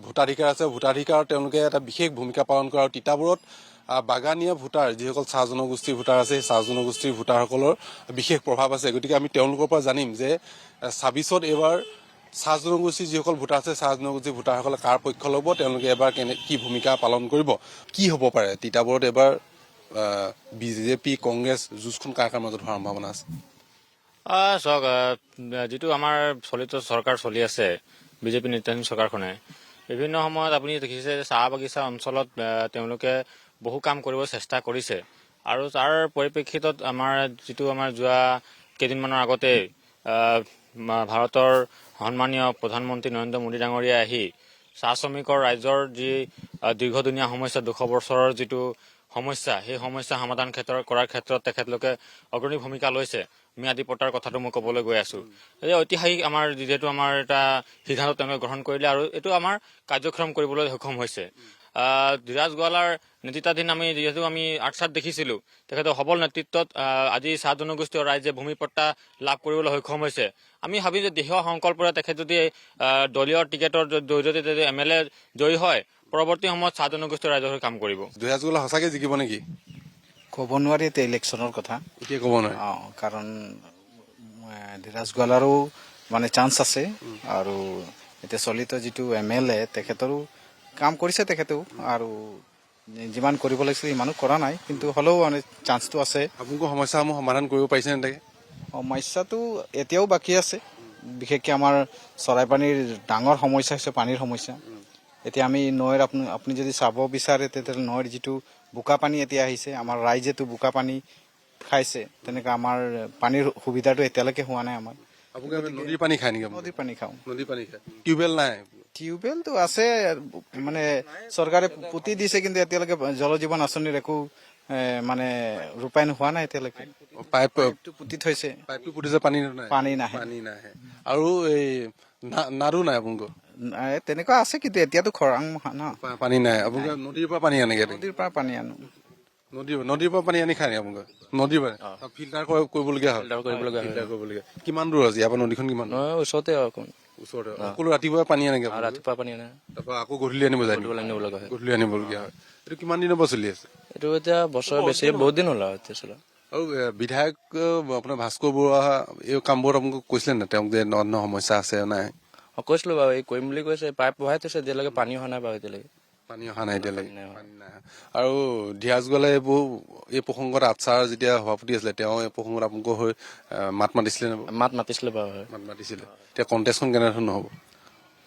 A: ভোটাধিকাৰ আছে। ভোটাধিকাৰ তেওঁলোকে এটা বিশেষ ভূমিকা পালন কৰে। আৰু তিতাবৰত বাগানীয়া ভোটাৰ, যিসকল চাহ জনগোষ্ঠীৰ ভোটাৰ আছে, সেই চাহ জনগোষ্ঠীৰ ভোটাৰসকলৰ বিশেষ প্ৰভাৱ আছে। গতিকে আমি তেওঁলোকৰ পৰা জানিম যে 26ত এইবাৰ চাহ জনগোষ্ঠীৰ যিসকল ভোটাৰ আছে, চাহ জনগোষ্ঠীৰ ভোটাৰসকলে কাৰ পক্ষ ল'ব, তেওঁলোকে এবাৰ কি ভূমিকা পালন কৰিব, কি হ'ব পাৰে তিতাবৰত এবাৰ বিজেপি কংগ্ৰেছ যুঁজখন কাৰ কাৰ মাজত হোৱাৰ সম্ভাৱনা আছে?
E: চাওক, যিটো আমাৰ চলিত চৰকাৰ চলি আছে, বিজেপি নেতৃত্বাধীন চৰকাৰখনে বিভিন্ন সময়ত আপুনি দেখিছে যে চাহ বাগিচা অঞ্চলত তেওঁলোকে বহু কাম কৰিব চেষ্টা কৰিছে আৰু তাৰ পৰিপ্ৰেক্ষিতত আমাৰ যোৱা কেইদিনমানৰ আগতে ভাৰতৰ সন্মানীয় প্ৰধানমন্ত্ৰী নৰেন্দ্ৰ মোদী ডাঙৰীয়াই আহি চাহ শ্ৰমিকৰ ৰাইজৰ যি দীৰ্ঘদিনীয়া সমস্যা 200 বছৰৰ যিটো সমস্যা, সেই সমস্যা সমাধান কৰাৰ ক্ষেত্ৰত তেখেতলোকে অগ্ৰণী ভূমিকা লৈছে। ম্যাদী পট্টাৰ কথাটো মই ক'বলৈ গৈ আছো। এই ঐতিহাসিক যিহেতু আমাৰ এটা সিদ্ধান্ত তেওঁলোকে গ্ৰহণ কৰিলে আৰু এইটো আমাৰ কাৰ্যক্ষম কৰিবলৈ সক্ষম হৈছে। ধীৰাজ গোৱালাৰ নেতৃত্বাধীন যিহেতু আমি আৰ্টছাত দেখিছিলো, তেখেতৰ সবল নেতৃত্বত আজি চাহ জনগোষ্ঠীয় ৰাইজে ভূমি পট্টা লাভ কৰিবলৈ সক্ষম হৈছে। আমি ভাবিম যে দৃঢ় সংকল্পৰে তেখেত যদি দলীয় টিকেটৰ জৰিয়তে যদি MLA জয়ী হয়, পৰৱৰ্তী সময়ত চাহ জনগোষ্ঠীয় ৰাইজৰ হৈ কাম কৰিব।
A: ধীৰাজ গোৱালা সঁচাকৈ জিকিব নেকি?
G: ক'ব নোৱাৰি এতিয়া ইলেকশ্যনৰ কথা,
A: এতিয়া ক'ব নোৱাৰি।
G: কাৰণ ধীৰাজ গোৱালাৰো মানে চান্স আছে আৰু এতিয়া চলিত যিটো MLA তেখেতৰো কাম কৰিছে তেখেতেও, আৰু যিমান কৰিব লাগিছিল ইমানো কৰা নাই, কিন্তু হ'লেও মানে চান্সটো আছে।
A: আপোনালোকৰ সমস্যাসমূহ সমাধান কৰিব পাৰিছে নে তাকে?
G: সমস্যাটো এতিয়াও বাকী আছে, বিশেষকৈ আমাৰ চৰাইপানীৰ ডাঙৰ সমস্যা হৈছে পানীৰ সমস্যা। এতিয়া আমি নৈৰ আপুনি যদি চাব বিচাৰে তেতিয়াহ'লে নৈৰ যিটো বোকা পানী এতিয়া আহিছে, আমাৰ ৰাইজেতো বোকা পানী খাইছে, তেনেকৈ আমাৰ পানীৰ সুবিধাটো এতিয়ালৈকে হোৱা নাই। আমাৰ
A: আপোনালোকে নদীৰ পানী খায় নেকি?
G: নদীৰ পানী খাওঁ।
A: নদীৰ পানী খায়। টিউবৱেল নাই?
G: টিউবৱেলটো আছে, মানে চৰকাৰে পুতি দিছে, কিন্তু এতিয়ালৈকে জল জীৱন আঁচনিৰ একো মানে ৰূপায়ণ হোৱা নাই এতিয়ালৈকে। পাইপটো পুতি থৈছে,
A: পাইপটো পুতিছে, পানী নাই?
G: পানী নাহে।
A: পানী নাহে। আৰু এই নাৰো নাই আপোনালোকৰ?
G: তেনেকুৱা আছে, কিন্তু এতিয়াতো খৰাং ন,
A: পানী নাই। আপোনালোকে নদীৰ পৰা পানী আনে?
G: নদীৰ পৰা পানী আনো।
A: নদীৰ পৰা পানী আনি খায় নি আপোনালোকে? নদীৰ পৰা ফিল্টাৰ কৰিবলগীয়া হয়? কিমান দূৰ আছে ইয়াৰ পৰা? নদীখন কিমান?
E: ওচৰতে
A: ওচৰতে। সকলো ৰাতিপুৱা পানী আনে?
E: ৰাতিপুৱা পানী আনে,
A: তাৰপৰা আকৌ গধূলি আনিব যায়? গধূলি আনিবলগীয়া হয়। এইটো কিমান দিনৰ পৰা চলি আছে?
E: এইটো এতিয়া বছৰ বেছি, বহুত দিন হ'ল এতিয়া চলা।
A: আৰু বিধায়ক আপোনাৰ ভাস্কৰ বৰুৱা এই কামবোৰত আপোনালোকক কৈছিলে নে তেওঁক যে ন সমস্যা আছে নাই?
E: কৈছিলো বাৰু, এই কৰিম বুলি কৈছে, পাইপ বহাই থৈছে, এতিয়ালৈকে পানী অহা নাই বাৰু।
A: পানী অহা নাই এতিয়ালৈকে? পানী নাই। আৰু ধীৰাজ গোৱালাই এই প্ৰসংগত আচ্ছাৰ যেতিয়া সভাপতি আছিলে, তেওঁ এই প্ৰসংগত আপোনালোকৰ হৈ মাত মাতিছিলে নে?
E: মাত মাতিছিলে বাৰু।
A: মাত মাতিছিলে। এতিয়া কণ্টেষ্টখন কেনেধৰণৰ হ'ব?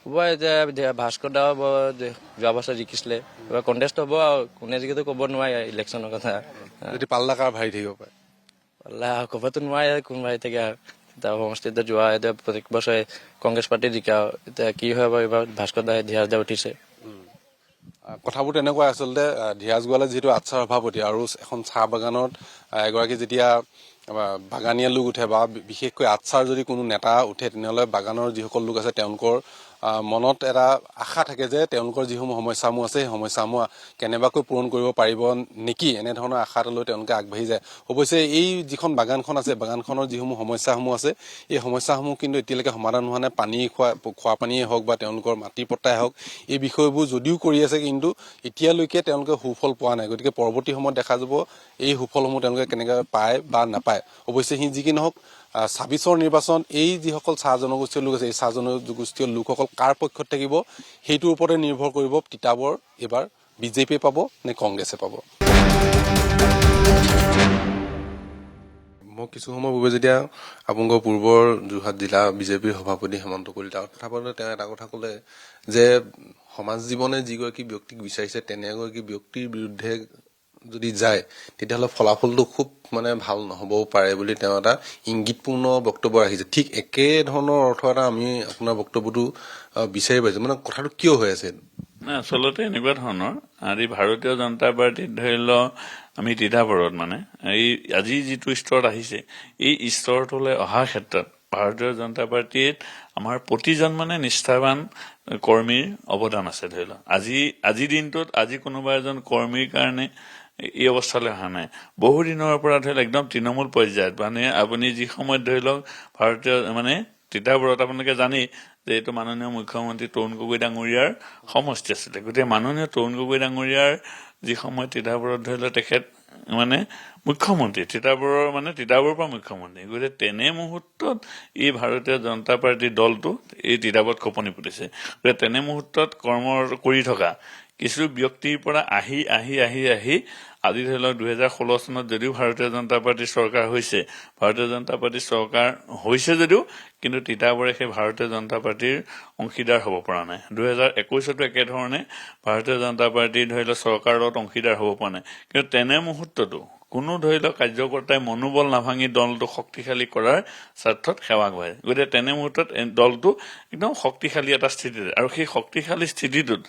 E: হ'ব, এতিয়া ভাস্কৰ দাও যোৱা বছৰ জিকিছিলে, এবাৰ কণ্টেষ্ট হ'ব আৰু কোনে জিকিটো ক'ব নোৱাৰি ইলেকশ্যনৰ কথা।
A: যদি পাল্লা কাৰ ভাৰি থাকিব পাৰে?
E: পাল্লা ক'বতো নোৱাৰি কোন ভাৰি থাকে আৰু। এতিয়া সমষ্টিত যোৱা এতিয়া প্ৰত্যেক বছৰে কংগ্ৰেছ পাৰ্টি জিকা, এতিয়া কি হয় বাৰু এইবাৰ ভাস্কৰ দাই ধীৰাজ দা উঠিছে।
A: কথাবোৰ তেনেকুৱাই আচলতে। ধীৰাজ গোৱালাই যিহেতু আচ্ছাৰ সভাপতি আৰু এখন চাহ বাগানত এগৰাকী যেতিয়া বাগানীয়া লোক উঠে বা বিশেষকৈ আচ্ছাৰ যদি কোনো নেতা উঠে, তেনেহ'লে বাগানৰ যিসকল লোক আছে তেওঁলোকৰ মনত এটা আশা থাকে যে তেওঁলোকৰ যিসমূহ সমস্যাসমূহ আছে সেই সমস্যাসমূহ কেনেবাকৈ পূৰণ কৰিব পাৰিব নেকি, এনেধৰণৰ আশা এটা লৈ তেওঁলোকে আগবাঢ়ি যায়। অৱশ্যে এই যিখন বাগানখন আছে, বাগানখনৰ যিসমূহ সমস্যাসমূহ আছে, এই সমস্যাসমূহ কিন্তু এতিয়ালৈকে সমাধান হোৱা নাই। খোৱা পানীয়ে হওক বা তেওঁলোকৰ মাটিৰ পট্টাই হওক, এই বিষয়বোৰ যদিও কৰি আছে, কিন্তু এতিয়ালৈকে তেওঁলোকে সুফল পোৱা নাই। গতিকে পৰৱৰ্তী সময়ত দেখা যাব এই সুফলসমূহ তেওঁলোকে কেনেকৈ পায় বা নাপায়। অৱশ্যে যি কি নহওক, 26ৰ নিৰ্বাচন এই যিসকল চাহ জনগোষ্ঠীয় লোক আছে, এই চাহ জনগোষ্ঠীয় লোকসকল কাৰ পক্ষত থাকিব সেইটোৰ ওপৰতে নিৰ্ভৰ কৰিব তিতাবৰ এইবাৰ বিজেপিয়ে পাব নে কংগ্ৰেছে পাব। মই কিছু সময় পূৰ্বে যেতিয়া আপোনালোকৰ পূৰ্বৰ যোৰহাট জিলা বিজেপিৰ সভাপতি হেমন্ত কলিতাৰ কথা পাতোতে তেওঁ এটা কথা ক'লে যে সমাজ জীৱনে যিগৰাকী ব্যক্তিক বিচাৰিছে তেনে এগৰাকী ব্যক্তিৰ বিৰুদ্ধে যদি যায় তেতিয়াহ'লে ফলাফলটো খুব ভাল নহ'বও পাৰে বুলি তেওঁ এটা ইংগিতপূৰ্ণ বক্তব্য ৰাখিছে। ঠিক একে ধৰণৰ অৰ্থ এটা আমি আপোনাৰ বক্তব্যটো বিচাৰি পাইছো। কথাটো কিয় হৈ আছে?
N: আচলতে এনেকুৱা ধৰণৰ, আজি ভাৰতীয় জনতা পাৰ্টীত ধৰি লওক আমি তিতাবৰত এই আজি যিটো স্তৰত আহিছে, এই স্তৰটোলৈ অহাৰ ক্ষেত্ৰত ভাৰতীয় জনতা পাৰ্টীত আমাৰ প্ৰতিজন নিষ্ঠাবান কৰ্মীৰ অৱদান আছে। ধৰি লওক আজিৰ দিনটোত আজি কোনোবা এজন কৰ্মীৰ কাৰণে এই অৱস্থালৈ অহা নাই। বহু দিনৰ পৰা ধৰি লওক একদম তৃণমূল পৰ্যায়ত আপুনি যি সময়ত ধৰি লওক ভাৰতীয় তিতাবৰত আপোনালোকে জানেই যে এইটো মাননীয় মুখ্যমন্ত্ৰী তৰুণ গগৈ ডাঙৰীয়াৰ সমষ্টি আছিলে। গতিকে মাননীয় তৰুণ গগৈ ডাঙৰীয়াৰ যি সময়ত তিতাবৰত ধৰি লওক তেখেত মুখ্যমন্ত্ৰী, তিতাবৰৰ পৰা মুখ্যমন্ত্ৰী। গতিকে তেনে মুহূৰ্তত এই ভাৰতীয় জনতা পাৰ্টীৰ দলটো এই তিতাবৰত খপনি পুতিছে। গতিকে তেনে মুহূৰ্তত কৰ্ম কৰি থকা কিছু ব্যক্তিৰ পৰা আহি আহি আহি আহি আজি ধৰি লওক 2016 চনত যদিও ভাৰতীয় জনতা পাৰ্টীৰ চৰকাৰ হৈছে, ভাৰতীয় জনতা পাৰ্টীৰ চৰকাৰ হৈছে যদিও কিন্তু তিতাবৰে সেই ভাৰতীয় জনতা পাৰ্টীৰ অংশীদাৰ হ'ব পৰা নাই। 2021তো একেধৰণে ভাৰতীয় জনতা পাৰ্টীৰ ধৰি লওক চৰকাৰত অংশীদাৰ হ'ব পৰা নাই। কিন্তু তেনে মুহূৰ্ততো কোনো ধৰি লওক কাৰ্যকৰ্তাই মনোবল নাভাঙি দলটো শক্তিশালী কৰাৰ স্বাৰ্থত সেৱা আগবঢ়ায়। গতিকে তেনে মুহূৰ্তত দলটো একদম শক্তিশালী এটা স্থিতিত, আৰু সেই শক্তিশালী স্থিতিটোত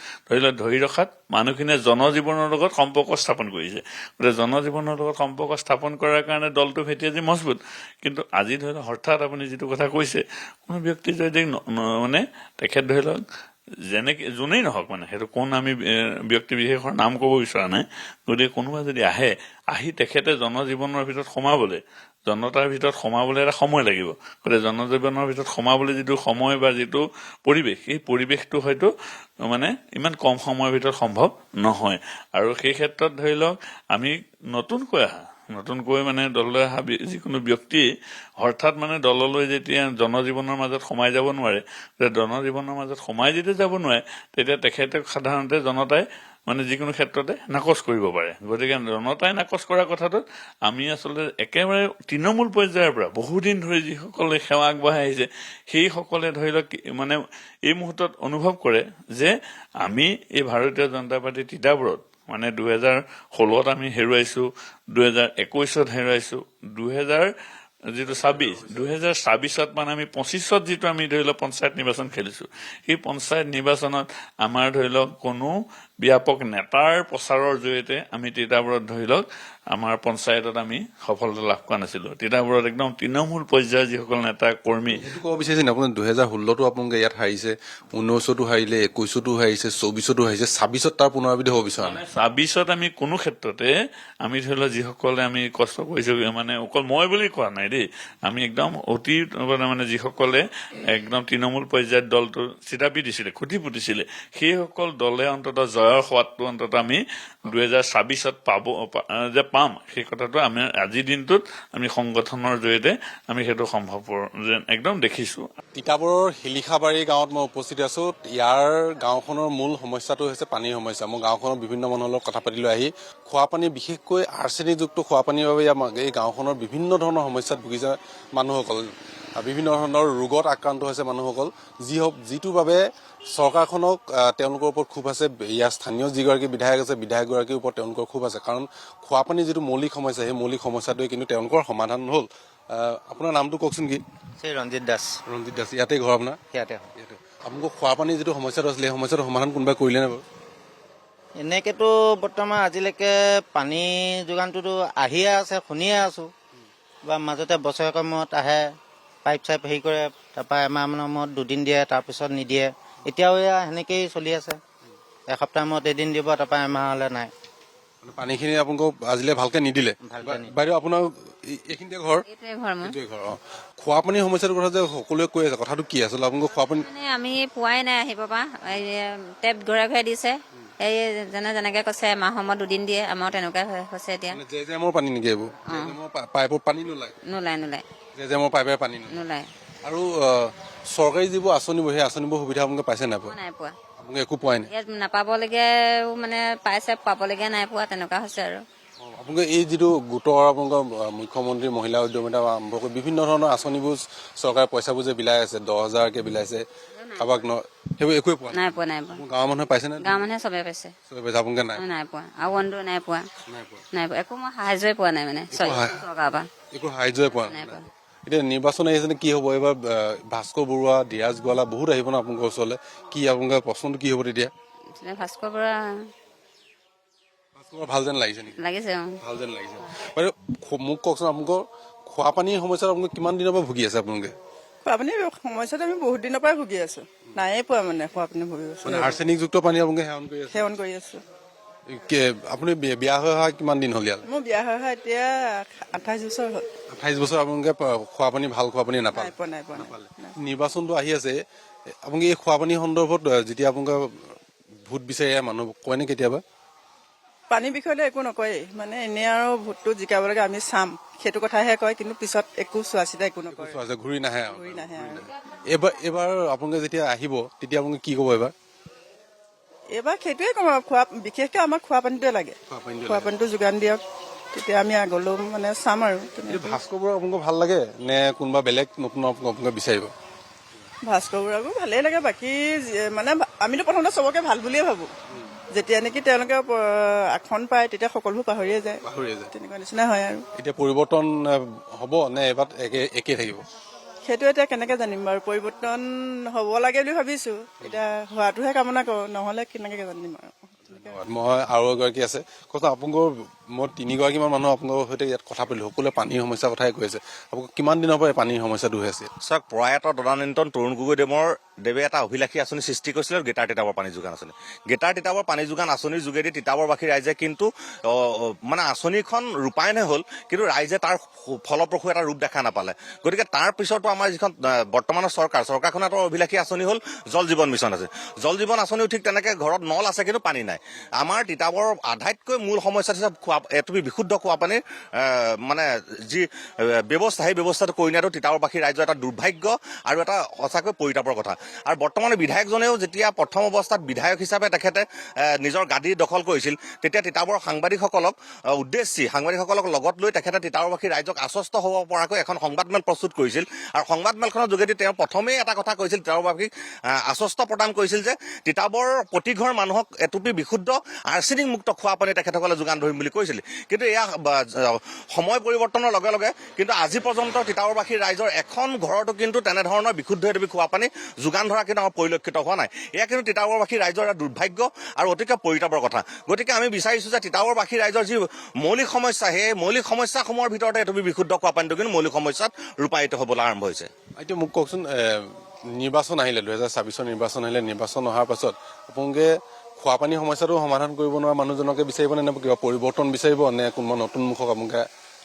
N: ধৰি ৰখাত মানুহখিনিয়ে জনজীৱনৰ লগত সম্পৰ্ক স্থাপন কৰিছে। গতিকে জনজীৱনৰ লগত সম্পৰ্ক স্থাপন কৰাৰ কাৰণে দলটো ভেটি আজি মজবুত। কিন্তু আজি ধৰি লওক হঠাৎ আপুনি যিটো কথা কৈছে, কোনো ব্যক্তি যদি মানে তেখেত ধৰি লওক যেনেকে যোনেই নহওক মানে সেইটো কোন আমি ব্যক্তি বিশেষৰ নাম ক'ব বিচৰা নাই। গতিকে কোনোবা যদি আহি তেখেতে জনজীৱনৰ ভিতৰত সোমাবলৈ, জনতাৰ ভিতৰত সোমাবলৈ এটা সময় লাগিব। গতিকে জনজীৱনৰ ভিতৰত সোমাবলৈ যিটো সময় বা যিটো পৰিৱেশ, সেই পৰিৱেশটো হয়তো মানে ইমান কম সময়ৰ ভিতৰত সম্ভৱ নহয়। আৰু সেই ক্ষেত্ৰত ধৰি লওক আমি নতুনকৈ মানে দললৈ অহা যিকোনো ব্যক্তি হঠাৎ মানে দললৈ যেতিয়া জনজীৱনৰ মাজত সোমাই যাব নোৱাৰে, জনজীৱনৰ মাজত সোমাই যেতিয়া যাব নোৱাৰে, তেতিয়া তেখেতক সাধাৰণতে জনতাই মানে যিকোনো ক্ষেত্ৰতে নাকচ কৰিব পাৰে। গতিকে জনতাই নাকচ কৰা কথাটোত আমি আচলতে একেবাৰে তৃণমূল পৰ্যায়ৰ পৰা বহুদিন ধৰি যিসকলে সেৱা আগবঢ়াই আহিছে, সেইসকলে ধৰি লওক মানে এই মুহূৰ্তত অনুভৱ কৰে যে আমি এই ভাৰতীয় জনতা পাৰ্টী তিতাবৰত মানে 2016ত আমি হেৰুৱাইছো, 2021ত হেৰুৱাইছো, 2026ত মানে আমি 25ত যিটো আমি ধৰি লওক পঞ্চায়ত নিৰ্বাচন খেলিছো, সেই পঞ্চায়ত নিৰ্বাচনত আমাৰ ধৰি লওক কোনো ব্যাপক নেতাৰ প্ৰচাৰৰ জৰিয়তে আমি তিতাবৰত ধৰি লওক আমাৰ পঞ্চায়তত আমি সফলতা লাভ কৰা নাছিলো। তিতাবৰত একদম তৃণমূল পৰ্যায়ৰ যিসকল নেতা কৰ্মী
A: ক'ব বিচাৰিছে আপোনাৰ 2016তো আপোনালোকে ইয়াত হাৰিছে, 19তো হাৰিলে, 21তো হাৰিছে, 24তো হাৰিছে, 26ত তাৰ পুনৰাবৃত্তি হ'ব বিচৰা নাই।
N: 26ত আমি কোনো ক্ষেত্ৰতে আমি ধৰি লওক যিসকলে আমি কষ্ট কৰিছো, মানে অকল মই বুলি কোৱা নাই দেই, আমি একদম অতি মানে যিসকলে একদম তৃণমূল পৰ্যায়ত দলটো চিতাপি দিছিলে, খুটি পুতিছিলে, সেইসকল দলে অন্তত জয়ৰ সোৱাদটো অন্তত আমি 2026ত পাম, সেই কথাটো আমি আজিৰ দিনটোত আমি সংগঠনৰ জৰিয়তে আমি সেইটো সম্ভৱপৰ যেন একদম দেখিছো।
A: তিতাবৰৰ শিলিখাবাৰী গাঁৱত মই উপস্থিত আছো। ইয়াৰ গাঁওখনৰ মূল সমস্যাটো হৈছে পানীৰ সমস্যা। মই গাঁওখনৰ বিভিন্ন মানুহৰ লগত কথা পাতিলৈ আহি খোৱাপানী, বিশেষকৈ আৰ্ছেনিকযুক্ত খোৱাপানীৰ বাবে এই গাঁওখনৰ বিভিন্ন ধৰণৰ সমস্যাত ভুগিছে মানুহসকল, বিভিন্ন ধৰণৰ ৰোগত আক্ৰান্ত হৈছে মানুহসকল, যিটোৰ বাবে চৰকাৰখনক তেওঁলোকৰ ওপৰত ক্ষোভ আছে। ইয়াৰ স্থানীয় যিগৰাকী বিধায়ক আছে, বিধায়কগৰাকীৰ ওপৰত তেওঁলোকৰ ক্ষোভ আছে, কাৰণ খোৱাপানীৰ যিটো মৌলিক সমস্যা, সেই মৌলিক সমস্যাটোৱে কিন্তু তেওঁলোকৰ সমাধান হ'ল। আপোনাৰ নামটো কওকচোন কি?
G: ৰঞ্জিত দাস।
A: ৰঞ্জিত দাস, ইয়াতে ঘৰ আপোনাৰ?
G: ইয়াতে।
A: আপোনালোকৰ খোৱাপানীৰ যিটো সমস্যাটো আছিলে, সেই সমস্যাটো সমাধান কোনোবাই কৰিলে নে বাৰু?
G: এনেকেতো বৰ্তমান আজিলৈকে পানী যোগানটোতো আহিয়ে আছে, শুনিয়ে আছো, বা মাজতে বছৰেকৰ মূৰত আহে, পাইপ চাইপ হেৰি কৰে, তাৰপৰা এমাহমানৰ মূৰত দুদিন দিয়ে, তাৰপিছত নিদিয়ে। এতিয়াও এয়া সেনেকেই চলি আছে, এসপ্তাহ মূৰত এদিন দিব, তাৰপৰা এমাহলৈ নাই।
A: পানীখিনি আপোনালোকক আজিলৈ ভালকে নিদিলে? বাইদেউ আপোনাৰ এইখিনিতে ঘৰ? এইটোৱে ঘৰ। খোৱাপানীৰ সমস্যাটোৰ কথা যে সকলোৱে কৈ আছে, কথাটো কি আচলতে আপোনালোকৰ খোৱাপানী?
P: আমি পোৱাই নাই আহিব পৰা, টেপ ঘৰে ঘৰে দিছে, এই যেনেকে কৈছে মাহৰ মূৰত দুদিন দিয়ে, আমাৰ তেনেকুৱাই হৈছে এতিয়া।
A: জেজেমৰ পানী নেকি এইবোৰ? পাইপৰ পানী নোলায়? জেজেমৰ পাইপেৰে পানী নোলায়। আৰু চৰকাৰী যিবোৰ আঁচনিবোৰ, সেই আঁচনিবোৰ সুবিধা আপোনালোকে পাইছে নাই পোৱা?
P: নাই পোৱা।
A: আপোনালোকে একো পোৱাই নাই?
P: ইয়াত নাপাবলগীয়াও মানে পাইছে, পাবলগীয়া নাই পোৱা, তেনেকুৱা হৈছে আৰু।
A: আপোনালোকে এই যিটো গোটৰ আপোনালোকৰ মুখ্যমন্ত্ৰী মহিলা উদ্যমিতা আৰম্ভ কৰি বিভিন্ন ধৰণৰ আঁচনিবোৰ চৰকাৰে পইচাবোৰ যে বিলাই আছে, 10,000কে বিলাইছে কাৰোবাক, সেইবোৰ একোৱে পোৱা
P: নাই? পোৱা।
A: গাঁৱৰ মানুহে পাইছে নে?
P: গাঁৱৰ মানুহে চবে পাইছে।
A: আপোনালোকে
P: নাই পোৱা। আৰু অন্য নাই পোৱা। একো মই সাহায্যই পোৱা নাই মানে চৰকাৰৰ পৰা।
A: একো সাহায্যই পোৱা নাই। এতিয়া নিৰ্বাচন আহিছে নে, কি হ'ব এইবাৰ? ভাস্কৰ বৰুৱা, ধীৰাজ গোৱালা বহুত আহিব ন আপোনালোকৰ ওচৰলৈ, কি আপোনালোকৰ প্ৰশ্নটো কি হ'ব তেতিয়া?
P: ভাস্কৰ বৰুৱা
A: ভাল যেন লাগিছে নেকি?
P: লাগিছে।
A: ভাল যেন লাগিছে। বাইদেউ মোক কওকচোন, আপোনালোকৰ খোৱাপানীৰ সমস্যাত আপোনালোকে কিমান দিনৰ পৰা ভুগি আছে? আপোনালোকে
Q: খোৱাপানীৰ সমস্যাত আমি বহুত দিনৰ পৰাই ভুগি আছো, নায়ে পোৱা মানে খোৱাপানী ভুগি আছো।
A: আৰ্ছেনিকযুক্ত পানী আপোনালোকে সেৱন কৰি আছো? আপুনি বিয়া হৈ অহা কিমান দিন হ'ল ইয়াত?
Q: মোৰ বিয়া হৈ অহা এতিয়া 28 বছৰ হ'ল।
A: 28 বছৰ আপোনালোকে খোৱাপানী, ভাল খোৱাপানী নাপালে?
Q: নাপালে।
A: নিৰ্বাচনটো আহি আছে, আপোনালোকে এই খোৱাপানীৰ সন্দৰ্ভত যেতিয়া আপোনালোকে ভোট বিচাৰি মানুহ কয় নে কেতিয়াবা?
Q: পানীৰ বিষয়লৈ একো নকয়েই, মানে এনেই আৰু ভোটটো জিকাব লাগে আমি চাম, সেইটো কথাহে কয়, কিন্তু পিছত একো চোৱা চিতা একো নকৰে,
A: ঘূৰি নাহে। এইবাৰ আপোনালোকে যেতিয়া আহিব তেতিয়া আপোনালোকে কি ক'ব? এইবাৰ
Q: এইবাৰ সেইটোৱে ক'ম আৰু বিশেষকৈ আমাক খোৱা পানীটোৱে লাগে খোৱা পানীটো যোগান দিয়ক তেতিয়া আমি আগলৈও মানে চাম আৰু
A: ভাস্কৰ বৰুৱা আপোনাক ভাল লাগে নে কোনোবা বেলেগ নতুন আপোনাক বিচাৰিব?
Q: ভাস্কৰ বৰুৱাকো ভালেই লাগে বাকী মানে আমিতো প্ৰথমতে চবকে ভাল বুলিয়ে ভাবোঁ যেতিয়া নেকি তেওঁলোকে আসন পায় তেতিয়া সকলোবোৰ পাহৰিয়ে যায় তেনেকুৱা নিচিনা হয় আৰু
A: এতিয়া পৰিৱৰ্তন হ'ব নে এবাৰ একেই থাকিব?
Q: সেইটো এতিয়া কেনেকৈ জানিম বাৰু পৰিৱৰ্তন হ'ব লাগে বুলি ভাবিছোঁ এতিয়া হোৱাটোহে কামনা কৰোঁ নহ'লে কেনেকৈ জানিম আৰু
A: মই আৰু এগৰাকী আছে কৈছোঁ আপোনালোকৰ মই 3গৰাকীমান মানুহ আপোনালোকৰ সৈতে ইয়াত কথা পাতিলোঁ সকলোৱে পানীৰ সমস্যাৰ কথাই কৈ আছে আপোনালোক কিমান দিনৰ পৰা পানীৰ সমস্যা দূৰ হৈ আছে?
R: চাওক প্ৰয়াত তদানীন্তন তৰুণ গগৈদেৱে এটা অভিলাষী আঁচনি সৃষ্টি কৰিছিলে গেটাৰ তিতাবৰ পানী যোগান আঁচনি গেটাৰ তিতাবৰ পানী যোগান আঁচনিৰ যোগেদি তিতাবৰবাসী ৰাইজে কিন্তু মানে আঁচনিখন ৰূপায়ণহে হ'ল কিন্তু ৰাইজে তাৰ ফলপ্ৰসূ এটা ৰূপ দেখা নাপালে গতিকে তাৰ পিছতো আমাৰ যিখন বৰ্তমানৰ চৰকাৰখনৰ এটা অভিলাষী আঁচনি হ'ল জল জীৱন মিছন আছে জল জীৱন আঁচনিও ঠিক তেনেকৈ ঘৰত নল আছে কিন্তু পানী নাই আমাৰ তিতাবৰ আটাইতকৈ মূল সমস্যা হৈছে এটুপি বিশুদ্ধ খোৱা পানীৰ মানে যি ব্যৱস্থা সেই ব্যৱস্থাটো কৰি নিয়াটো তিতাবৰবাসী ৰাইজৰ এটা দুৰ্ভাগ্য আৰু এটা সঁচাকৈ পৰিতাপৰ কথা আৰু বৰ্তমানৰ বিধায়কজনেও যেতিয়া প্ৰথম অৱস্থাত বিধায়ক হিচাপে তেখেতে নিজৰ গাদী দখল কৰিছিল তেতিয়া তিতাবৰ সাংবাদিকসকলক উদ্দেশ্যি সাংবাদিকসকলক লগত লৈ তেখেতে তিতাবৰবাসী ৰাইজক আশ্বস্ত হ'ব পৰাকৈ এখন সংবাদমেল প্ৰস্তুত কৰিছিল আৰু সংবাদমেলখনৰ যোগেদি তেওঁ প্ৰথমেই এটা কথা কৈছিল তিতাবৰবাসীক আশ্বস্ত প্ৰদান কৰিছিল যে তিতাবৰ প্ৰতি ঘৰ মানুহক এটুপি বিশুদ্ধ আৰ্ছেনিক মুক্ত খোৱা পানী তেখেতসকলে যোগান ধৰিম বুলি কৈছিল কিন্তু এয়া সময় পৰিৱৰ্তনৰ লগে লগে কিন্তু আজি পৰ্যন্ত তিতাবৰবাসী ৰাইজৰ এখন ঘৰতো কিন্তু তেনেধৰণৰ বিশুদ্ধ এটুপি খোৱা পানী যোগান ধৰা কিন্তু আমাৰ পৰিলক্ষিত হোৱা নাই এয়া কিন্তু তিতাবৰবাসী ৰাইজৰ এটা দুৰ্ভাগ্য আৰু অতিকে পৰিতাপৰ কথা গতিকে আমি বিচাৰিছোঁ যে তিতাবৰবাসী ৰাইজৰ যি মৌলিক সমস্যা সেই মৌলিক সমস্যাসমূহৰ ভিতৰতে এটুপি বিশুদ্ধ খোৱা পানীটো কিন্তু মৌলিক সমস্যাত ৰূপায়িত হ'বলৈ আৰম্ভ হৈছে।
A: এতিয়া মোক কওকচোন নিৰ্বাচন আহিলে 2024 নিৰ্বাচন আহিলে নিৰ্বাচন অহাৰ পাছত আপোনালোকে খোৱা পানীৰ সমস্যাটো সমাধান কৰিব নোৱাৰা মানুহজনকে বিচাৰিব নে কিবা পৰিৱৰ্তন বিচাৰিব নে কোনোবা নতুন মুখক আপোনালোকে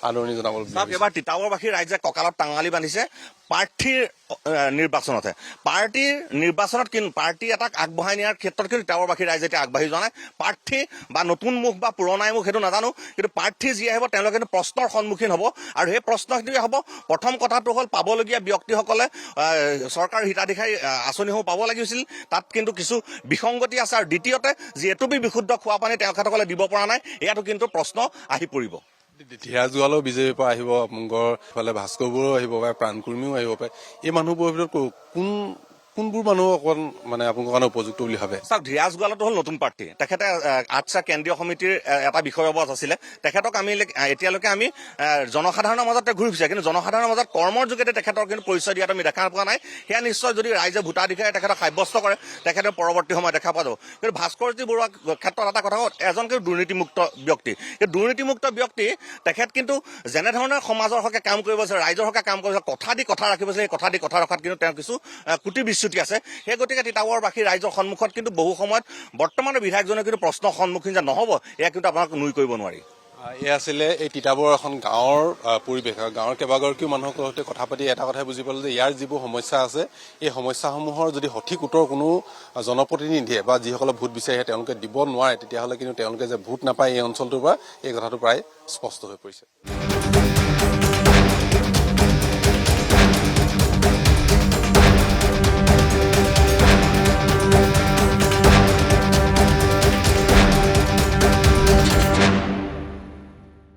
A: আদৰণি জনাব?
R: এবাৰ তিতাবৰবাসী ৰাইজে কঁকালত টাঙালি বান্ধিছে প্ৰাৰ্থীৰ নিৰ্বাচনতহে পাৰ্টীৰ নিৰ্বাচনত কিন্তু পাৰ্টী এটাক আগবঢ়াই নিয়াৰ ক্ষেত্ৰত কিন্তু তিতাবৰবাসী ৰাইজে এতিয়া আগবাঢ়ি যোৱা নাই প্ৰাৰ্থী বা নতুন মুখ বা পুৰণাই মুখ সেইটো নাজানো কিন্তু প্ৰাৰ্থী যি আহিব তেওঁলোকে কিন্তু প্ৰশ্নৰ সন্মুখীন হ'ব আৰু সেই প্ৰশ্নখিনি হ'ব প্ৰথম কথাটো হ'ল পাবলগীয়া ব্যক্তিসকলে চৰকাৰৰ হিতাধিকাৰী আঁচনিসমূহ পাব লাগিছিল তাত কিন্তু কিছু বিসংগতি আছে আৰু দ্বিতীয়তে যি এটুপি বিশুদ্ধ খোৱা পানী তেখেতসকলে দিব পৰা নাই এয়াতো কিন্তু প্ৰশ্ন আহি পৰিব।
A: ধীৰাজ গোৱালো বিজেপিৰ পৰা আহিব আপোনালোকৰ ইফালে ভাস্কৰ বৰুৱাও আহিব পাৰে প্ৰাণকুৰ্মীও আহিব পাৰে এই মানুহবোৰৰ ভিতৰত কোনবোৰ মানুহ অকণ মানে আপোনালোকৰ কাৰণে উপযুক্ত বুলি ভাবে?
R: চাওক ধীৰাজ গোৱালাটো হ'ল নতুন প্ৰাৰ্থী তেখেতে আচ্ছা কেন্দ্ৰীয় সমিতিৰ এটা বিষয়ববীয়া আছিলে তেখেতক আমি এতিয়ালৈকে আমি জনসাধাৰণৰ মাজত ঘূৰি ফুৰিছে কিন্তু জনসাধাৰণৰ মাজত কৰ্মৰ যোগেদি তেখেতৰ কিন্তু পৰিচয় দিয়াটো আমি দেখা পোৱা নাই সেয়া নিশ্চয় যদি ৰাইজে ভোটাধিকাৰে তেখেতক সাব্যস্ত কৰে তেখেতে পৰৱৰ্তী সময়ত দেখা পোৱা যাব কিন্তু ভাস্কৰজী বৰুৱাৰ ক্ষেত্ৰত এটা কথা হ'ল এজন কিন্তু দুৰ্নীতিমুক্ত ব্যক্তি কিন্তু দুৰ্নীতিমুক্ত ব্যক্তি তেখেত কিন্তু যেনেধৰণে সমাজৰ হকে কাম কৰিব বিচাৰে ৰাইজৰ হকে কাম কৰিব কথা দি কথা ৰাখিব সেই কথা দি কথা ৰখাত কিন্তু তেওঁ কিছু কুটি বিচ্যুতি আছে সেই গতিকে তিতাবৰবাসী ৰাইজৰ সন্মুখত কিন্তু বহু সময়ত বৰ্তমানৰ বিধায়কজনে কিন্তু প্ৰশ্নৰ সন্মুখীন যে নহ'ব এয়া কিন্তু আপোনাক নুই কৰিব নোৱাৰি।
A: এয়া আছিলে এই তিতাবৰ এখন গাঁৱৰ পৰিৱেশ গাঁৱৰ কেইবাগৰাকীও মানুহৰ সৈতে কথা পাতি এটা কথাই বুজি পালোঁ যে ইয়াৰ যিবোৰ সমস্যা আছে এই সমস্যাসমূহৰ যদি সঠিক উত্তৰ কোনো জনপ্ৰতিনিধিয়ে বা যিসকলে ভোট বিচাৰি আহে তেওঁলোকে দিব নোৱাৰে তেতিয়াহ'লে কিন্তু তেওঁলোকে যে ভোট নাপায় এই অঞ্চলটোৰ পৰা এই কথাটো প্ৰায় স্পষ্ট হৈ পৰিছে।